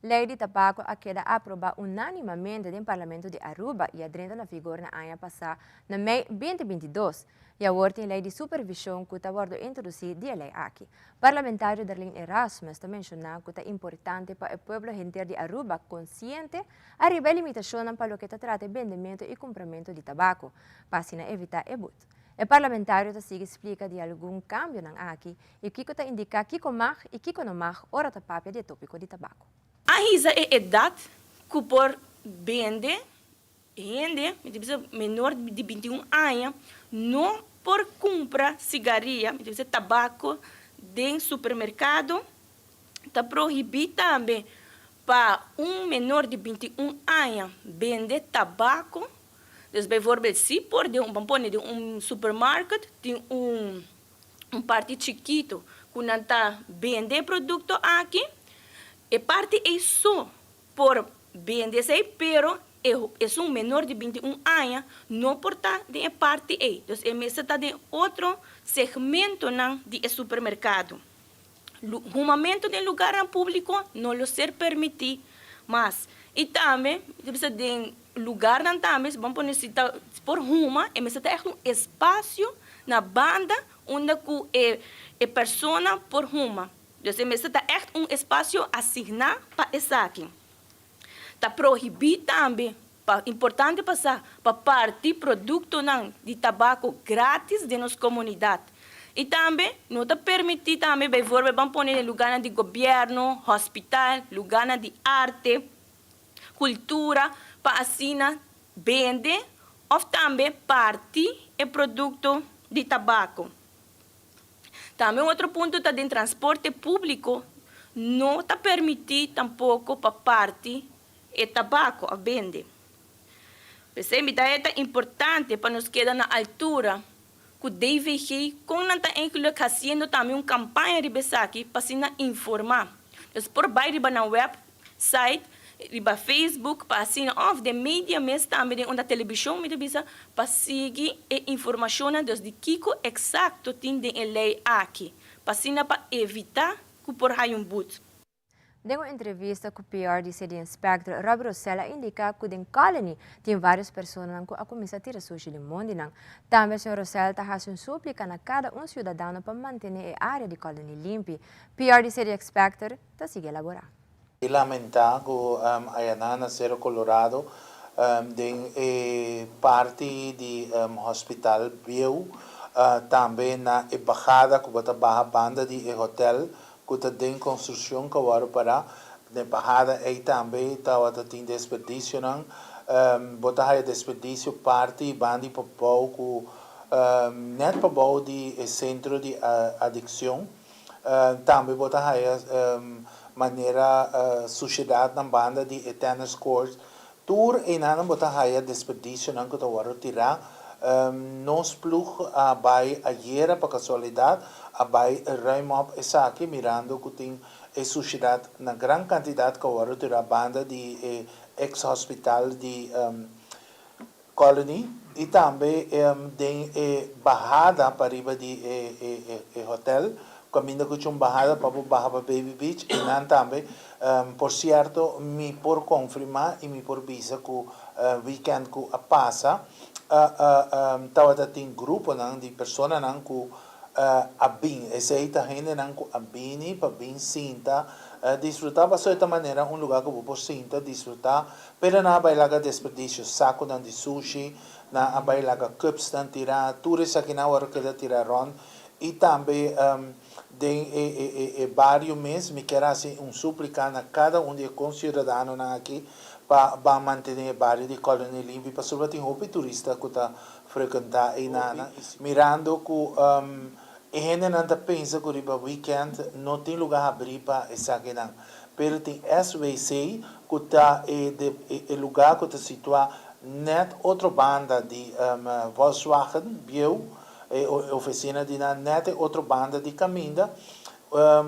Lei de tabaco a queda aprova unanimamente no Parlamento de Aruba e adrenta na figura na ano passado, na Mei 2022. E a ordem lei de supervisão que está sendo introduzida de lei aqui. Parlamentário Darlene Erasmus também mencionou que é importante para o povo inteiro de Aruba consciente arriba a limitação para o que trata de vendimento e compramento de tabaco, para assim evitar abuso. O parlamentário também explica de algum cambio aqui e que está indica que mag e que não mag ora ta papia de tópico de tabaco. A isa é idade que por vende, menor de 21 anos, não por comprar cigarrilha, tabaco de supermercado, está proibido também para menor de 21 anos vender tabaco. Então, se por de um supermercado, tem parte chiquito que não está vender produto aqui, e parte é só por vender, pero é menor de 21 anos, não por estar de parte aí. Então, é mesmo está de outro segmento de supermercado. O momento de lugar público não lo ser permitido, mas e também de lugar também vamos necessitar por ruma e necessita um espaço na banda onde é pessoa por ruma. Então, necessita um espaço assignado para isso aqui. Está proibido também, importante passar para parte produto de tabaco grátis de nossa comunidade. E também não está permitido também, vamos pôr em lugar de governo, hospital, lugar de arte, cultura, para assim vender, ou também parte é produto de tabaco. Também outro ponto está de transporte público, não está permitido tampouco para parte e tabaco a vender. Percebe? É importante para nos quedar na altura que deve ir com não fazendo também uma campanha de aqui para se informar. Então, por baixo na website, riba Facebook, para assim, of the media, mas também na televisão, para seguir a informação de Kiko exato tem de lei aqui, para assim, para evitar que por aí boot. Em uma entrevista com o PR de City Inspector, Rob Rosella indica que em colony tem várias pessoas que a começar a tirar sushi de mundo. Também o Sr. Rosella está fazendo súplica a cada cidadão para manter a área de colony limpa. PR de City Inspector está seguindo elaborar. E lamentar que a na Cerro Colorado de parte do hospital Bio, também na embajada que bota barra banda de hotel que está em construção que agora para a embajada e também está tem desperdício não bota aí desperdício parte bandi para pouco net para pouco de centro de adicção também bota aí maneira sociedade na banda de tennis courts tour e nada bota aí desperdício não que está agora tirar nos plug bij a gera para casualidade bij ruim op essa aqui mirando que tem a sociedade na grande quantidade que agora tem a banda de ex-hospital de colony e também tem barrada para riba de hotel caminho que tinha barrada para barra para Baby Beach e não também por certo me por confirmar e me por visa que weekend que passa tawata tem grupo de pessoas que abin esse aí tá gente que abini para bem sinta desfrutar de certa maneira lugar que você sinta desfrutar pero na vai lá desperdício saco de sushi na vai lá cups dan tirar turista que na hora que da tirar ron e também de vários meses me quer assim súplica na cada de concidadano aqui para manter o bairro de colônia limpo para sobretudo roupa turista que está frequentar aí nana mirando que a gente não pensa que o weekend não tem lugar a abrir para essa aqui não pero tem SVC que está é lugar que está situado net outra banda de Volkswagen Bio oficina de net outra banda de caminda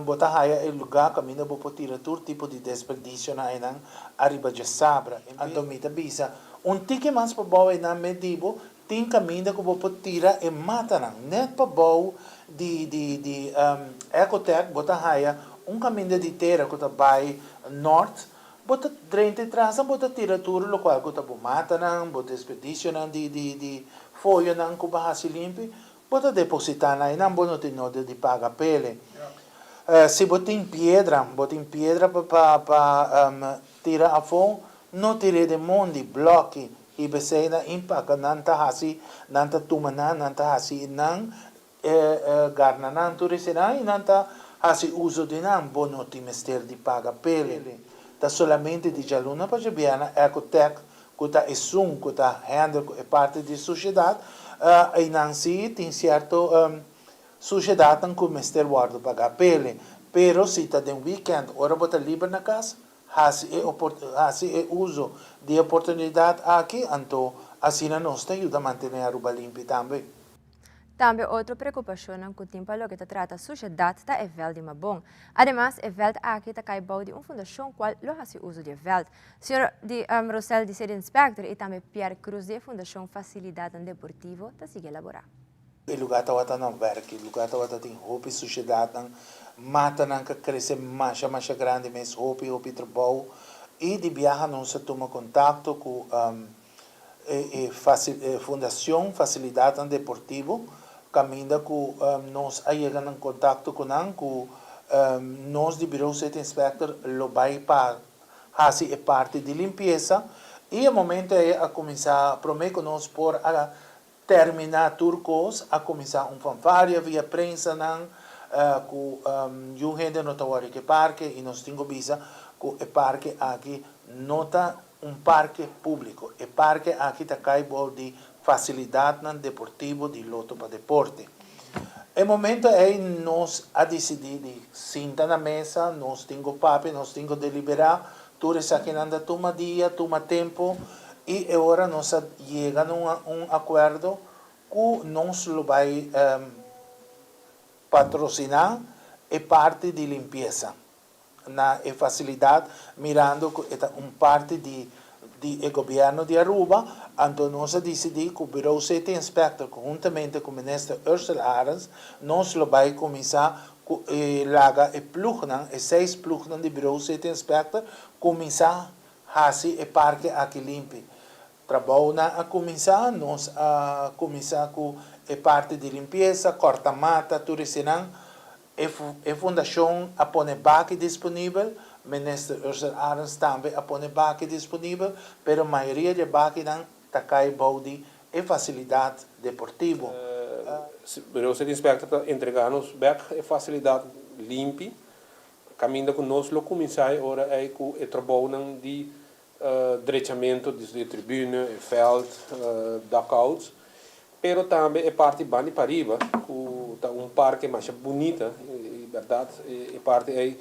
botar aí o lugar caminho para tirar todo tipo de desperdício na enang arriba de sabra então me bisa tique mais para boa na medibo tem caminho que para tirar e mata não net para boa de ecotec botar aí caminho de terra que vai norte bota drente transa, bota tira tudo, lo qual bota mata nan, bota expedition nan di folha nan que bahasi limpi, bota depositar nan, não bota de paga pele. Se bota em pedra para tirar a fogo, não tire de mundo, bloque, e você na impacta nanta hasi, nanta tumanan, nanta hasi nan, garnanan turisina, e nanta hasi uso de nan, bono ti mester di paga pele. Da solamente di jaluna para jabiana, ecotec, kuta esum, kuta handle, é parte da sociedade, e não se tem certo sociedade que mester guardo paga pele. Pero se está de weekend, ora bota livre na casa, hasi e uso de oportunidade aqui, então assim nos ajuda a manter a Aruba limpa também. Também outra preocupação com o tempo que trata a sociedade é vel de mabong. Además, é vel aqui está caibau de fundação qual lo hasi uso de vel. Senhor de Rosel de ser inspector e também Pierre Cruz de Fundação Facilidade Deportivo está sigue elaborar. O lugar está não werk, o lugar está tem roupa e sociedade mata não que cresce mais grande, mas roupa e trabalho e de viajar não se toma contato com Fundação Facilidade Deportivo, caminha com nós aí em contato com nós de Bureau State Inspector lo vai para fazer parte de limpeza e o momento é a começar a prometer que nós por terminar turcos a começar fanfare via prensa nan com gente notawari que parque e nós temos visa que o parque aqui nota parque público e parque aqui tá caibo de facilidade nan deportivo de loto para deporte. O momento é nós a decidir de sentar na mesa, nós temos papo, nós temos deliberar, tudo isso aqui anda toma dia, toma tempo e agora nós chegamos a acordo que nós vai patrocinar a parte de limpeza na facilidade, mirando que é parte de governo de Aruba, então nós decidimos que o Bureau State Inspector, conjuntamente com o ministro Ursula Arens, nós vai começar laga e plugnan, e 6 plugnan de Bureau State Inspector, começar a fazer o parque aqui limpo. Trabalho a começar, nós a começar com a parte de limpeza, corta-mata, tudo isso, a fundação a pôr baque disponível, o ministro Ursula Arens também a pôr baque disponível, mas a maioria de baque não está caibou de facilidade deportiva. O Bureau State Inspector entregar-nos a facilidade limpa, caminho que nós lo começar agora é com o trabalho de diretamento de tribuna, veld, duckouts, pero também é parte bem para riba, com parque mais bonita, verdade, é parte é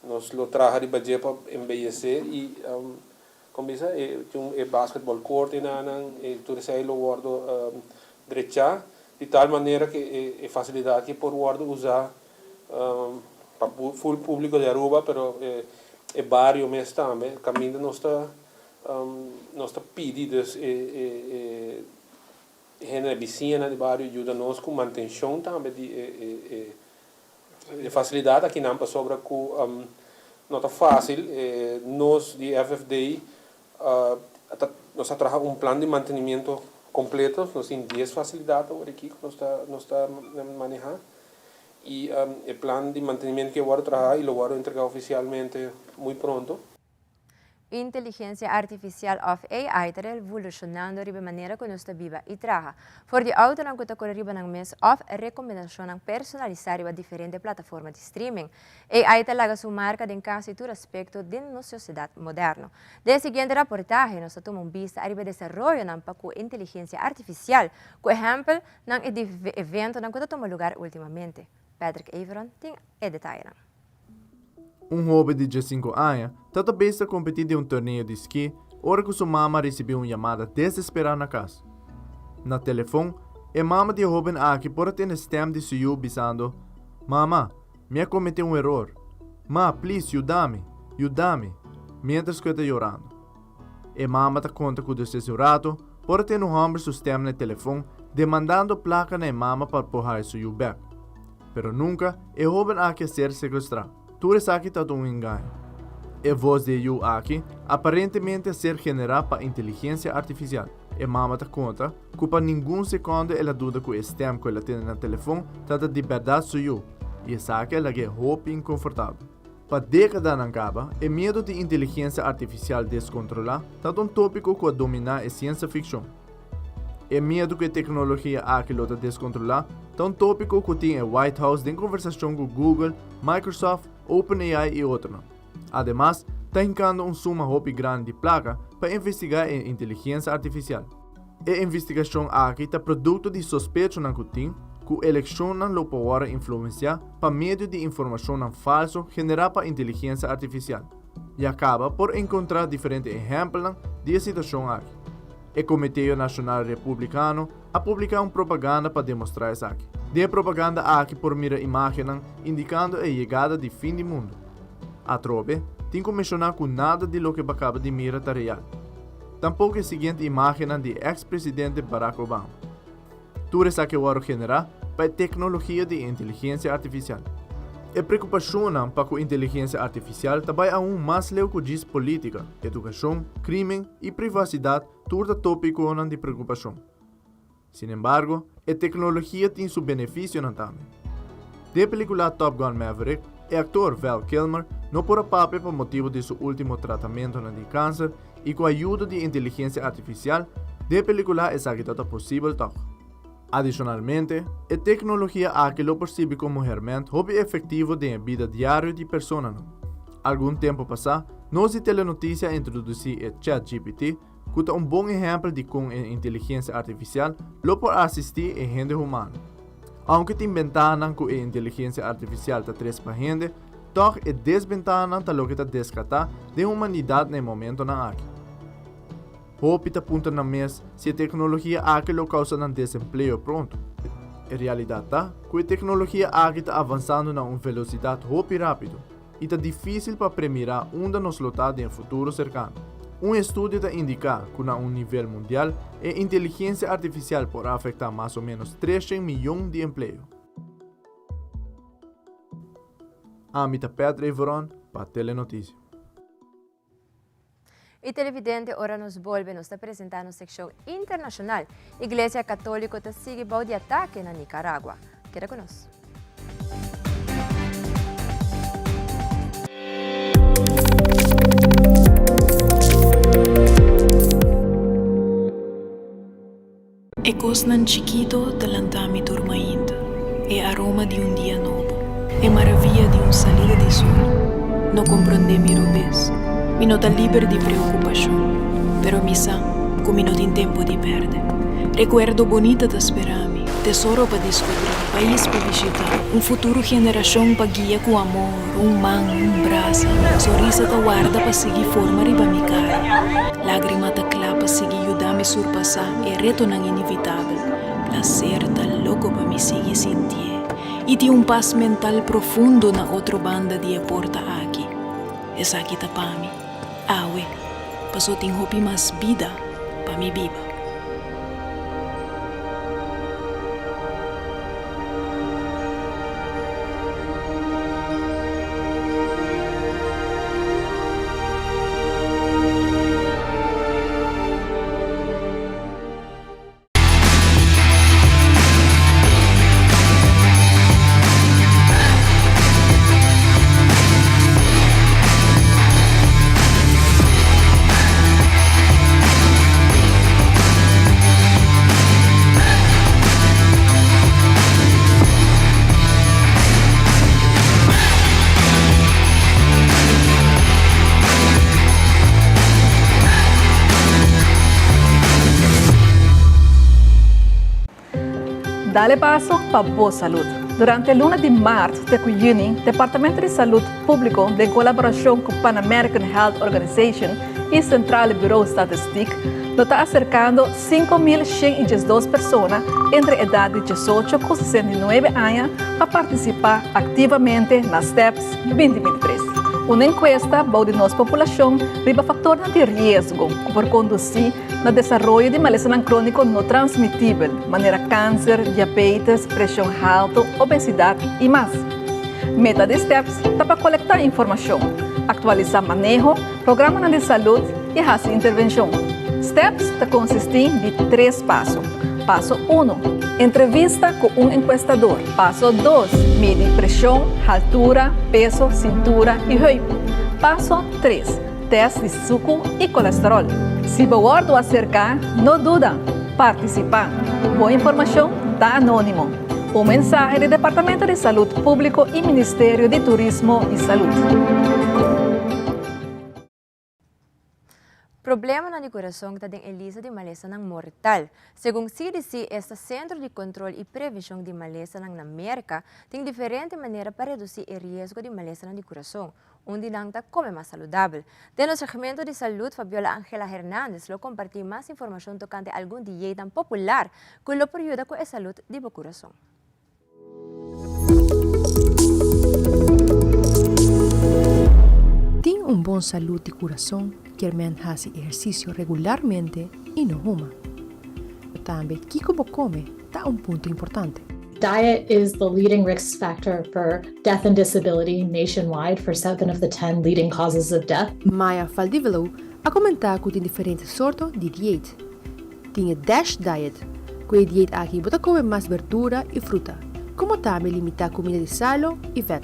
nós lo traga de budget para embellecer e como isso é basquetebol court e tudo isso aí lo guardo direita de tal maneira que é facilidade que por guardo usar para full público de Aruba, pero é barrio mesmo também, caminho nós está pedindo gente vizinha de barrio ajuda nós com manutenção também de facilidade aqui não para sobra com não está fácil nós de FFDI nós trabalhamos plano de mantenimento completo, nós temos 10 facilidades aqui que nós está manejando e o plano de mantenimento que eu vou trabalhar e lo vou entregar oficialmente muito pronto. Inteligência artificial of AI está revolucionando de maneira que nós viva e trabalha. For de auto não conta com a mês of recomendação personalizada para diferentes plataformas de streaming. AI está laga sua marca em quase todo aspecto de nossa sociedade moderna. De seguinte reportagem, nós tomamos vista ao desenvolvimento ng inteligência artificial, por exemplo, ng evento que toma lugar ultimamente. Patrick Averon tem detalhe. Jovem de 15 anos está besta competir em torneio de esqui, hora que sua mama recebeu uma chamada desesperada na casa. Na telefone, a mama de jovem aqui por ter stem de seu bisando: Mama, me cometeu erro. Ma, please, ajuda-me, mientras que está chorando. A mama está conta com o desesperado por ter ombro seu stem no telefone, demandando placa na mama para empurrar seu back. Pero nunca, a jovem aqui ser sequestrado. Tudo isso aqui está um engano. A voz de you aqui aparentemente ser generada para inteligência artificial. E mama ta conta que para nenhum segundo ela dúvida que o stem que ela tem no telefone trata de verdade sou eu. E essa que ela é roupa inconfortável. Para décadas não acaba, o medo de inteligência artificial descontrolada está um tópico que domina a ciência ficção. O medo que a tecnologia aqui lota descontrolar está um tópico que tem o White House em conversação com Google, Microsoft, OpenAI e outros. Ademais, está indicando suma roupa grande de placa para investigar a inteligência artificial. A investigação aqui está produto de suspeito na que a eleição não pode influenciar para meio de informação falsa generada para inteligência artificial. E acaba por encontrar diferentes exemplos de situação aqui. O Comitê Nacional Republicano a publicar propaganda para demonstrar isso aqui. De propaganda aqui por mira imagem indicando a chegada de fim do mundo. A trobe tem que mencionar que nada de lo que acaba de mira está real. Tampouco a seguinte imagem de ex-presidente Barack Obama. Tudo isso que eu generar para a tecnologia de inteligência artificial. A preocupação para a inteligência artificial também é mais leu que diz política, educação, crime e privacidade, tudo tópico de preocupação. Sin embargo, a tecnologia tem seu benefício também. De película Top Gun Maverick, o ator Val Kilmer não pôr papel por motivo de seu último tratamento de câncer e com a ajuda de inteligência artificial, de película essa que está possível tal. Adicionalmente, a tecnologia aqui lo percebe como herramienta hobby efetivo de vida diária de pessoas. Algum tempo passado, nós de Telenoticia introduzi o ChatGPT, que é bom exemplo de como a inteligência artificial lo pode assistir a gente humana. Aunque tem vantagem que a inteligência artificial está tres para gente, toch a desvantagem está lo que está descartar de humanidade no momento na aqui. Hope está aponta na mesa se a tecnologia aqui lo causa desemprego pronto. A realidade está que a tecnologia aqui está avançando na velocidade hope rápido e está difícil para premirar onde nos lotar em futuro cercano. Estudo está indica que na nível mundial a inteligência artificial pode afetar mais ou menos 300 milhões de empregos. Amita Pedro Ivoron para Telenoticia. E televidente, ora nos volve nos apresentar na secção internacional. Igreja Católica está sigue de ataque na Nicarágua. Queda conosco. Ecos nan chiquito talantami dormindo, e aroma de dia novo, e maravilha de salida de sol. Não compreende mi rubes, mi não está livre de preocupação, pero mi sa, come não tem tempo de perder. Recuerdo bonita da esperami, tesoro para descobrir, país para visitar, futuro geração para guiar com amor, man, braço, sorriso da guarda para seguir forma riba mi cara, lágrima da clapa seguir ajudar-me surpassar e reto não inevitável, placer da louco para me seguir sentir, e de paz mental profundo na outra banda de porta aqui. Essa aqui tá para mim, awe, passou tem hopi mais vida para me viva. Dale paso para boa saúde. Durante o lunes de março de junho, o Departamento de Saúde Público, em colaboração com a Pan American Health Organization e Central Bureau de Estatística, está acercando 5.112 pessoas entre a idade de 18 e 69 anos para participar ativamente nas STEPS 2023. Uma encuesta de nossa população riba fatores de risco por conduzir no desenvolvimento de maleza crônico não transmitível, maneira câncer, diabetes, pressão alta, obesidade e mais. Meta de STEPS está para coletar informação, actualizar manejo, programa de salud e hacer intervenção. Steps te consistem de 3 passos. Passo 1, entrevista com um encuestador. Passo 2, medir pressão, altura, peso, cintura e roupa. Passo 3, teste de suco e colesterol. Se você acercar, não duda, participar. Boa informação da Anônimo. Um mensagem do Departamento de Saúde Público e Ministério de Turismo e Saúde. Problema na coração está em elisa de maleza ng mortal. Segundo CDC, este Centro de Controle e Prevenção de Maleza na América tem diferente maneira para reduzir o risco de maleza no coração, onde lang ta come mais saudável. De nosso segmento de saúde, Fabiola Ángela Hernández lo compartiu mais informação tocante algum dieta popular que lo ajuda com a saúde do coração. Tem bom saúde de coração, quer men hace exercício regularmente e não fuma. Também, que como come, está ponto importante. Diet is the leading risk factor for death and disability nationwide for 7 of the 10 leading causes of death. Maya Faldivelo a comentar que tem diferentes sortes de dieta. Tem a DASH diet, que é a dieta aqui bota comer mais verdura e fruta, como também limitar comida de sal e fat.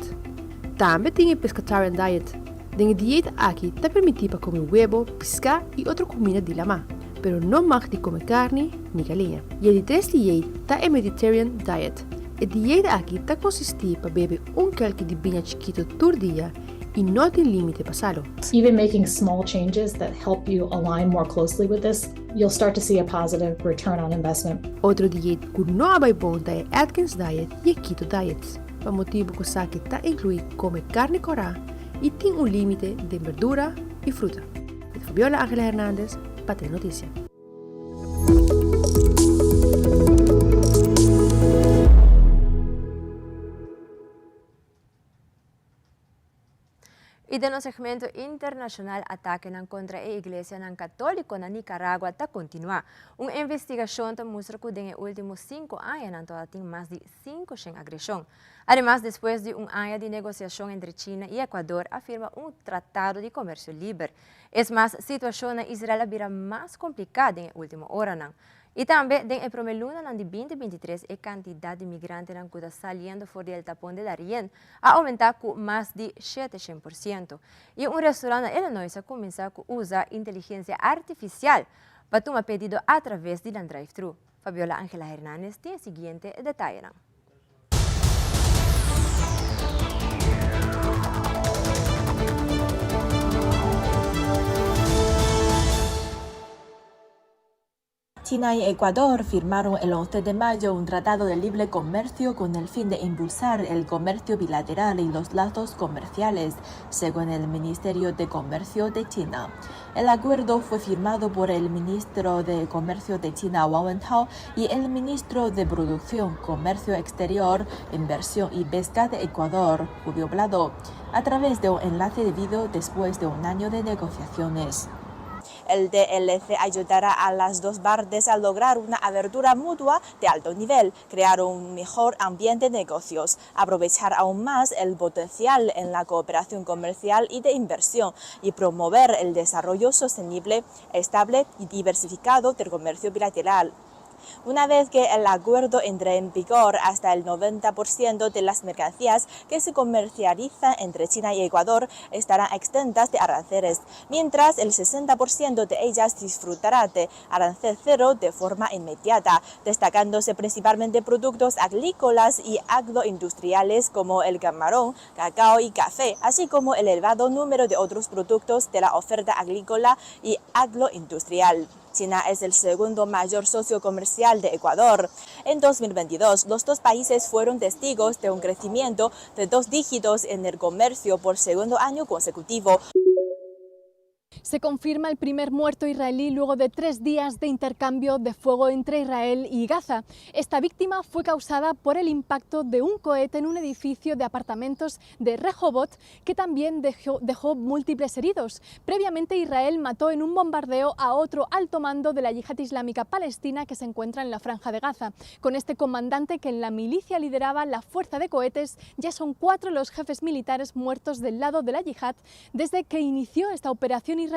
Também tem a pescatarian diet. Den dieta aqui te permite para comer huevo, pesca e outra comida de la mar, pero não mag de comer carne ni galinha. E a 3 dieta é Mediterranean diet. A dieta aqui te consiste para beber calque de vinho chiquito por dia e não tem limite para salo. Even making small changes that help you align more closely with this, you'll start to see a positive return on investment. Outra dieta que não é bom é Atkins diet e a Keto diet. Para motivo que saque te inclui comer carne corá e tem limite de verdura e fruta. Fabiola Ángela Hernández, para Telenoticia. E no segmento internacional, ataque contra a Igreja Católica na Nicaragua está continua. Uma investigação mostra que nos últimos 5 anos tem mais de 500 agressões. Además, depois de ano de negociação entre China e Equador, afirma tratado de comércio livre. É mais, a situação na Israel virá mais complicada na última hora. E também, no primeiro luna de 2023, a quantidade de migrantes que está saindo fora do tapão de Darién a aumentar com mais de 700%. E restaurante em Illinois começa a usar inteligência artificial para tomar pedido através de drive-thru. Fabiola Ángela Hernández tem o seguinte detalhe. China y Ecuador firmaron el 11 de mayo un tratado de libre comercio con el fin de impulsar el comercio bilateral y los lazos comerciales, según el Ministerio de Comercio de China. El acuerdo fue firmado por el ministro de Comercio de China, Wang Wentao, y el ministro de Producción, Comercio Exterior, Inversión y Pesca de Ecuador, Julio Blado, a través de un enlace de video después de un año de negociaciones. El DLC ayudará a las dos partes a lograr una abertura mutua de alto nivel, crear un mejor ambiente de negocios, aprovechar aún más el potencial en la cooperación comercial y de inversión y promover el desarrollo sostenible, estable y diversificado del comercio bilateral. Una vez que el acuerdo entre en vigor, hasta el 90% de las mercancías que se comercializan entre China y Ecuador estarán exentas de aranceles, mientras el 60% de ellas disfrutará de arancel cero de forma inmediata, destacándose principalmente productos agrícolas y agroindustriales como el camarón, cacao y café, así como el elevado número de otros productos de la oferta agrícola y agroindustrial. China es el segundo mayor socio comercial de Ecuador. En 2022, los dos países fueron testigos de un crecimiento de 2 dígitos en el comercio por segundo año consecutivo. Se confirma el primer muerto israelí luego de 3 días de intercambio de fuego entre Israel y Gaza. Esta víctima fue causada por el impacto de un cohete en un edificio de apartamentos de Rehovot, que también dejó múltiples heridos. Previamente, Israel mató en un bombardeo a otro alto mando de la Yihad Islámica Palestina que se encuentra en la Franja de Gaza. Con este comandante, que en la milicia lideraba la fuerza de cohetes, ya son 4 los jefes militares muertos del lado de la yihad desde que inició esta operación israelí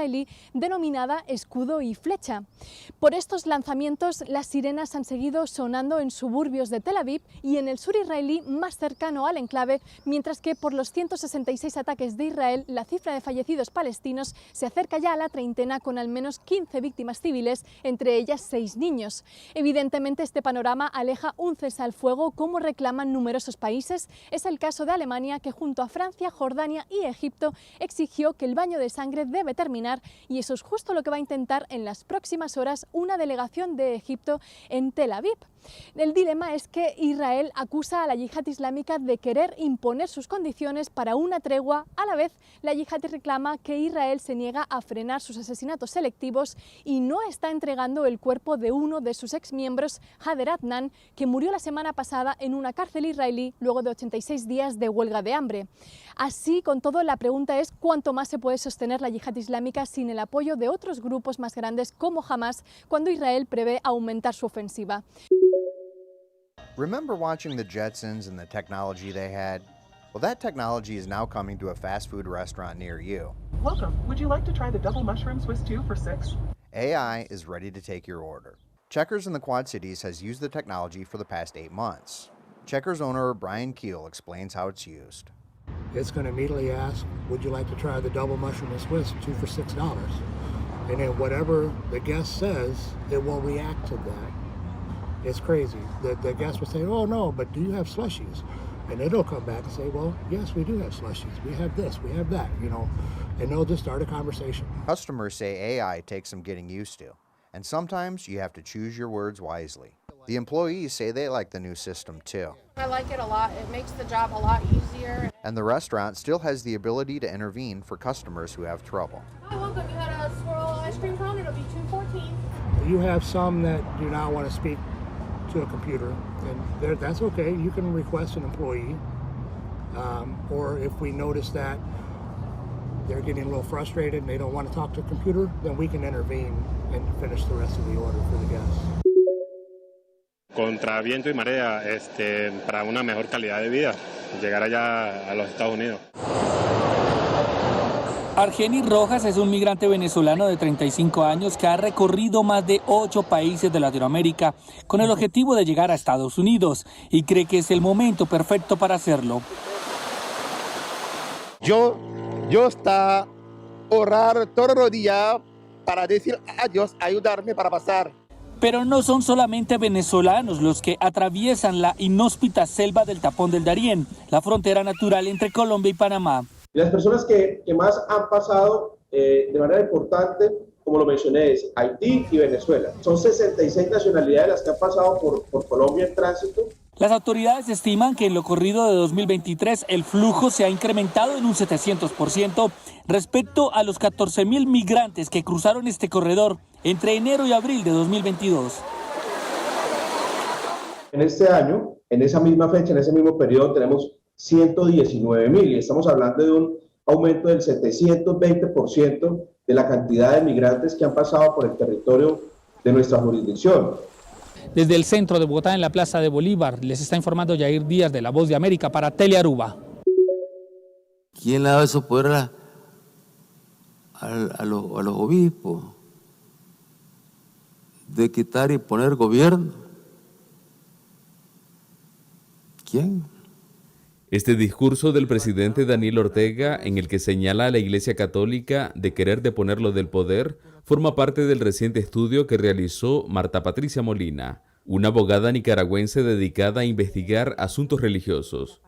denominada Escudo y Flecha. Por estos lanzamientos, las sirenas han seguido sonando en suburbios de Tel Aviv y en el sur israelí más cercano al enclave, mientras que por los 166 ataques de Israel, la cifra de fallecidos palestinos se acerca ya a la treintena, con al menos 15 víctimas civiles, entre ellas 6 niños. Evidentemente, este panorama aleja un cese al fuego como reclaman numerosos países. Es el caso de Alemania, que junto a Francia, Jordania y Egipto exigió que el baño de sangre debe terminar, y eso es justo lo que va a intentar en las próximas horas una delegación de Egipto en Tel Aviv. El dilema es que Israel acusa a la yihad islámica de querer imponer sus condiciones para una tregua. A la vez, la yihad reclama que Israel se niega a frenar sus asesinatos selectivos y no está entregando el cuerpo de uno de sus exmiembros, Hader Adnan, que murió la semana pasada en una cárcel israelí luego de 86 días de huelga de hambre. Así, con todo, la pregunta es cuánto más se puede sostener la yihad islámica sin el apoyo de otros grupos más grandes como Hamas, cuando Israel prevé aumentar su ofensiva. Remember watching the Jetsons and the technology they had? Well, that technology is now coming to a fast food restaurant near you. Welcome. Would you like to try the double mushroom Swiss 2 for $6? AI is ready to take your order. Checkers in the Quad Cities has used the technology for the past 8 months. Checkers owner Brian Keel explains how it's used. It's going to immediately ask, would you like to try the double mushroom and Swiss 2 for $6? And then whatever the guest says, it will react to that. It's crazy. The guest will say, oh no, but do you have slushies? And it'll come back and say, well, yes, we do have slushies. We have this, we have that, you know. And they'll just start a conversation. Customers say AI takes some getting used to, and sometimes you have to choose your words wisely. The employees say they like the new system too. I like it a lot. It makes the job a lot easier. And the restaurant still has the ability to intervene for customers who have trouble. Hi, welcome. You had a swirl ice cream cone. It'll be $2.14. You have some that do not want to speak to a computer, and that's okay. You can request an employee, or if we notice that they're getting a little frustrated and they don't want to talk to a computer, then we can intervene and finish the rest of the order for the guests. Contra viento y marea, para una mejor calidad de vida, llegar allá a los Estados Unidos. Argenis Rojas es un migrante venezolano de 35 años que ha recorrido más de 8 países de Latinoamérica con el objetivo de llegar a Estados Unidos y cree que es el momento perfecto para hacerlo. Yo está orar todos los días para decir a Dios, ayudarme para pasar. Pero no son solamente venezolanos los que atraviesan la inhóspita selva del Tapón del Darién, la frontera natural entre Colombia y Panamá. Las personas que más han pasado de manera importante, como lo mencioné, es Haití y Venezuela. Son 66 nacionalidades las que han pasado por Colombia en tránsito. Las autoridades estiman que en lo corrido de 2023 el flujo se ha incrementado en un 700% respecto a los 14.000 migrantes que cruzaron este corredor entre enero y abril de 2022. En este año, en esa misma fecha, en ese mismo periodo, tenemos 119.000 y estamos hablando de un aumento del 720% de la cantidad de migrantes que han pasado por el territorio de nuestra jurisdicción. Desde el centro de Bogotá, en la Plaza de Bolívar, les está informando Yair Díaz de La Voz de América para Telearuba. ¿Quién le ha dado esos poderes a los obispos de quitar y poner gobierno? ¿Quién? Este discurso del presidente Daniel Ortega, en el que señala a la Iglesia Católica de querer deponerlo del poder, forma parte del reciente estudio que realizó Marta Patricia Molina, una abogada nicaragüense dedicada a investigar asuntos religiosos.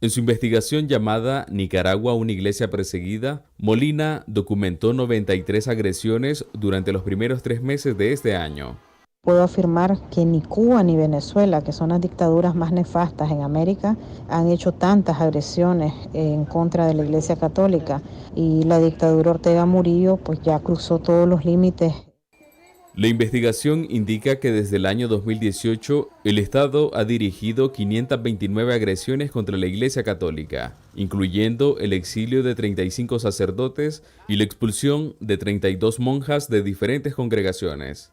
En su investigación llamada Nicaragua, una iglesia perseguida, Molina documentó 93 agresiones durante los primeros 3 meses de este año. Puedo afirmar que ni Cuba ni Venezuela, que son las dictaduras más nefastas en América, han hecho tantas agresiones en contra de la Iglesia Católica, y la dictadura Ortega Murillo pues ya cruzó todos los límites. La investigación indica que desde el año 2018 el Estado ha dirigido 529 agresiones contra la Iglesia Católica, incluyendo el exilio de 35 sacerdotes y la expulsión de 32 monjas de diferentes congregaciones.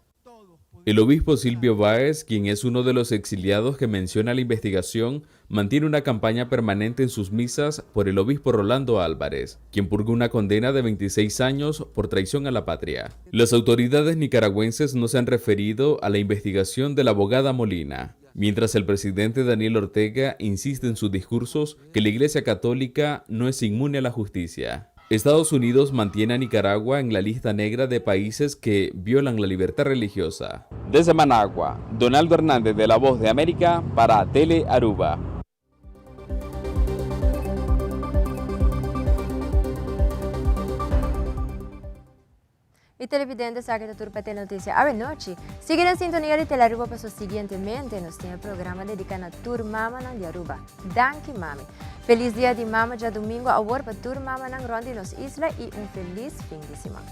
El obispo Silvio Báez, quien es uno de los exiliados que menciona la investigación, mantiene una campaña permanente en sus misas por el obispo Rolando Álvarez, quien purgó una condena de 26 años por traición a la patria. Las autoridades nicaragüenses no se han referido a la investigación de la abogada Molina, mientras el presidente Daniel Ortega insiste en sus discursos que la Iglesia Católica no es inmune a la justicia. Estados Unidos mantiene a Nicaragua en la lista negra de países que violan la libertad religiosa. Desde Managua, Donaldo Hernández de La Voz de América para Tele Aruba. Y televidentes, aquí está Turpa Telenoticia. A noche. Siguen en sintonía de Telearuba, pues siguientemente nos tiene el programa dedicado a Tur Mamanan de Aruba. Danke Mami. Feliz día de Mama ya domingo a Warpa Tur Mamanan Rondi nos Isla y un feliz fin de semana.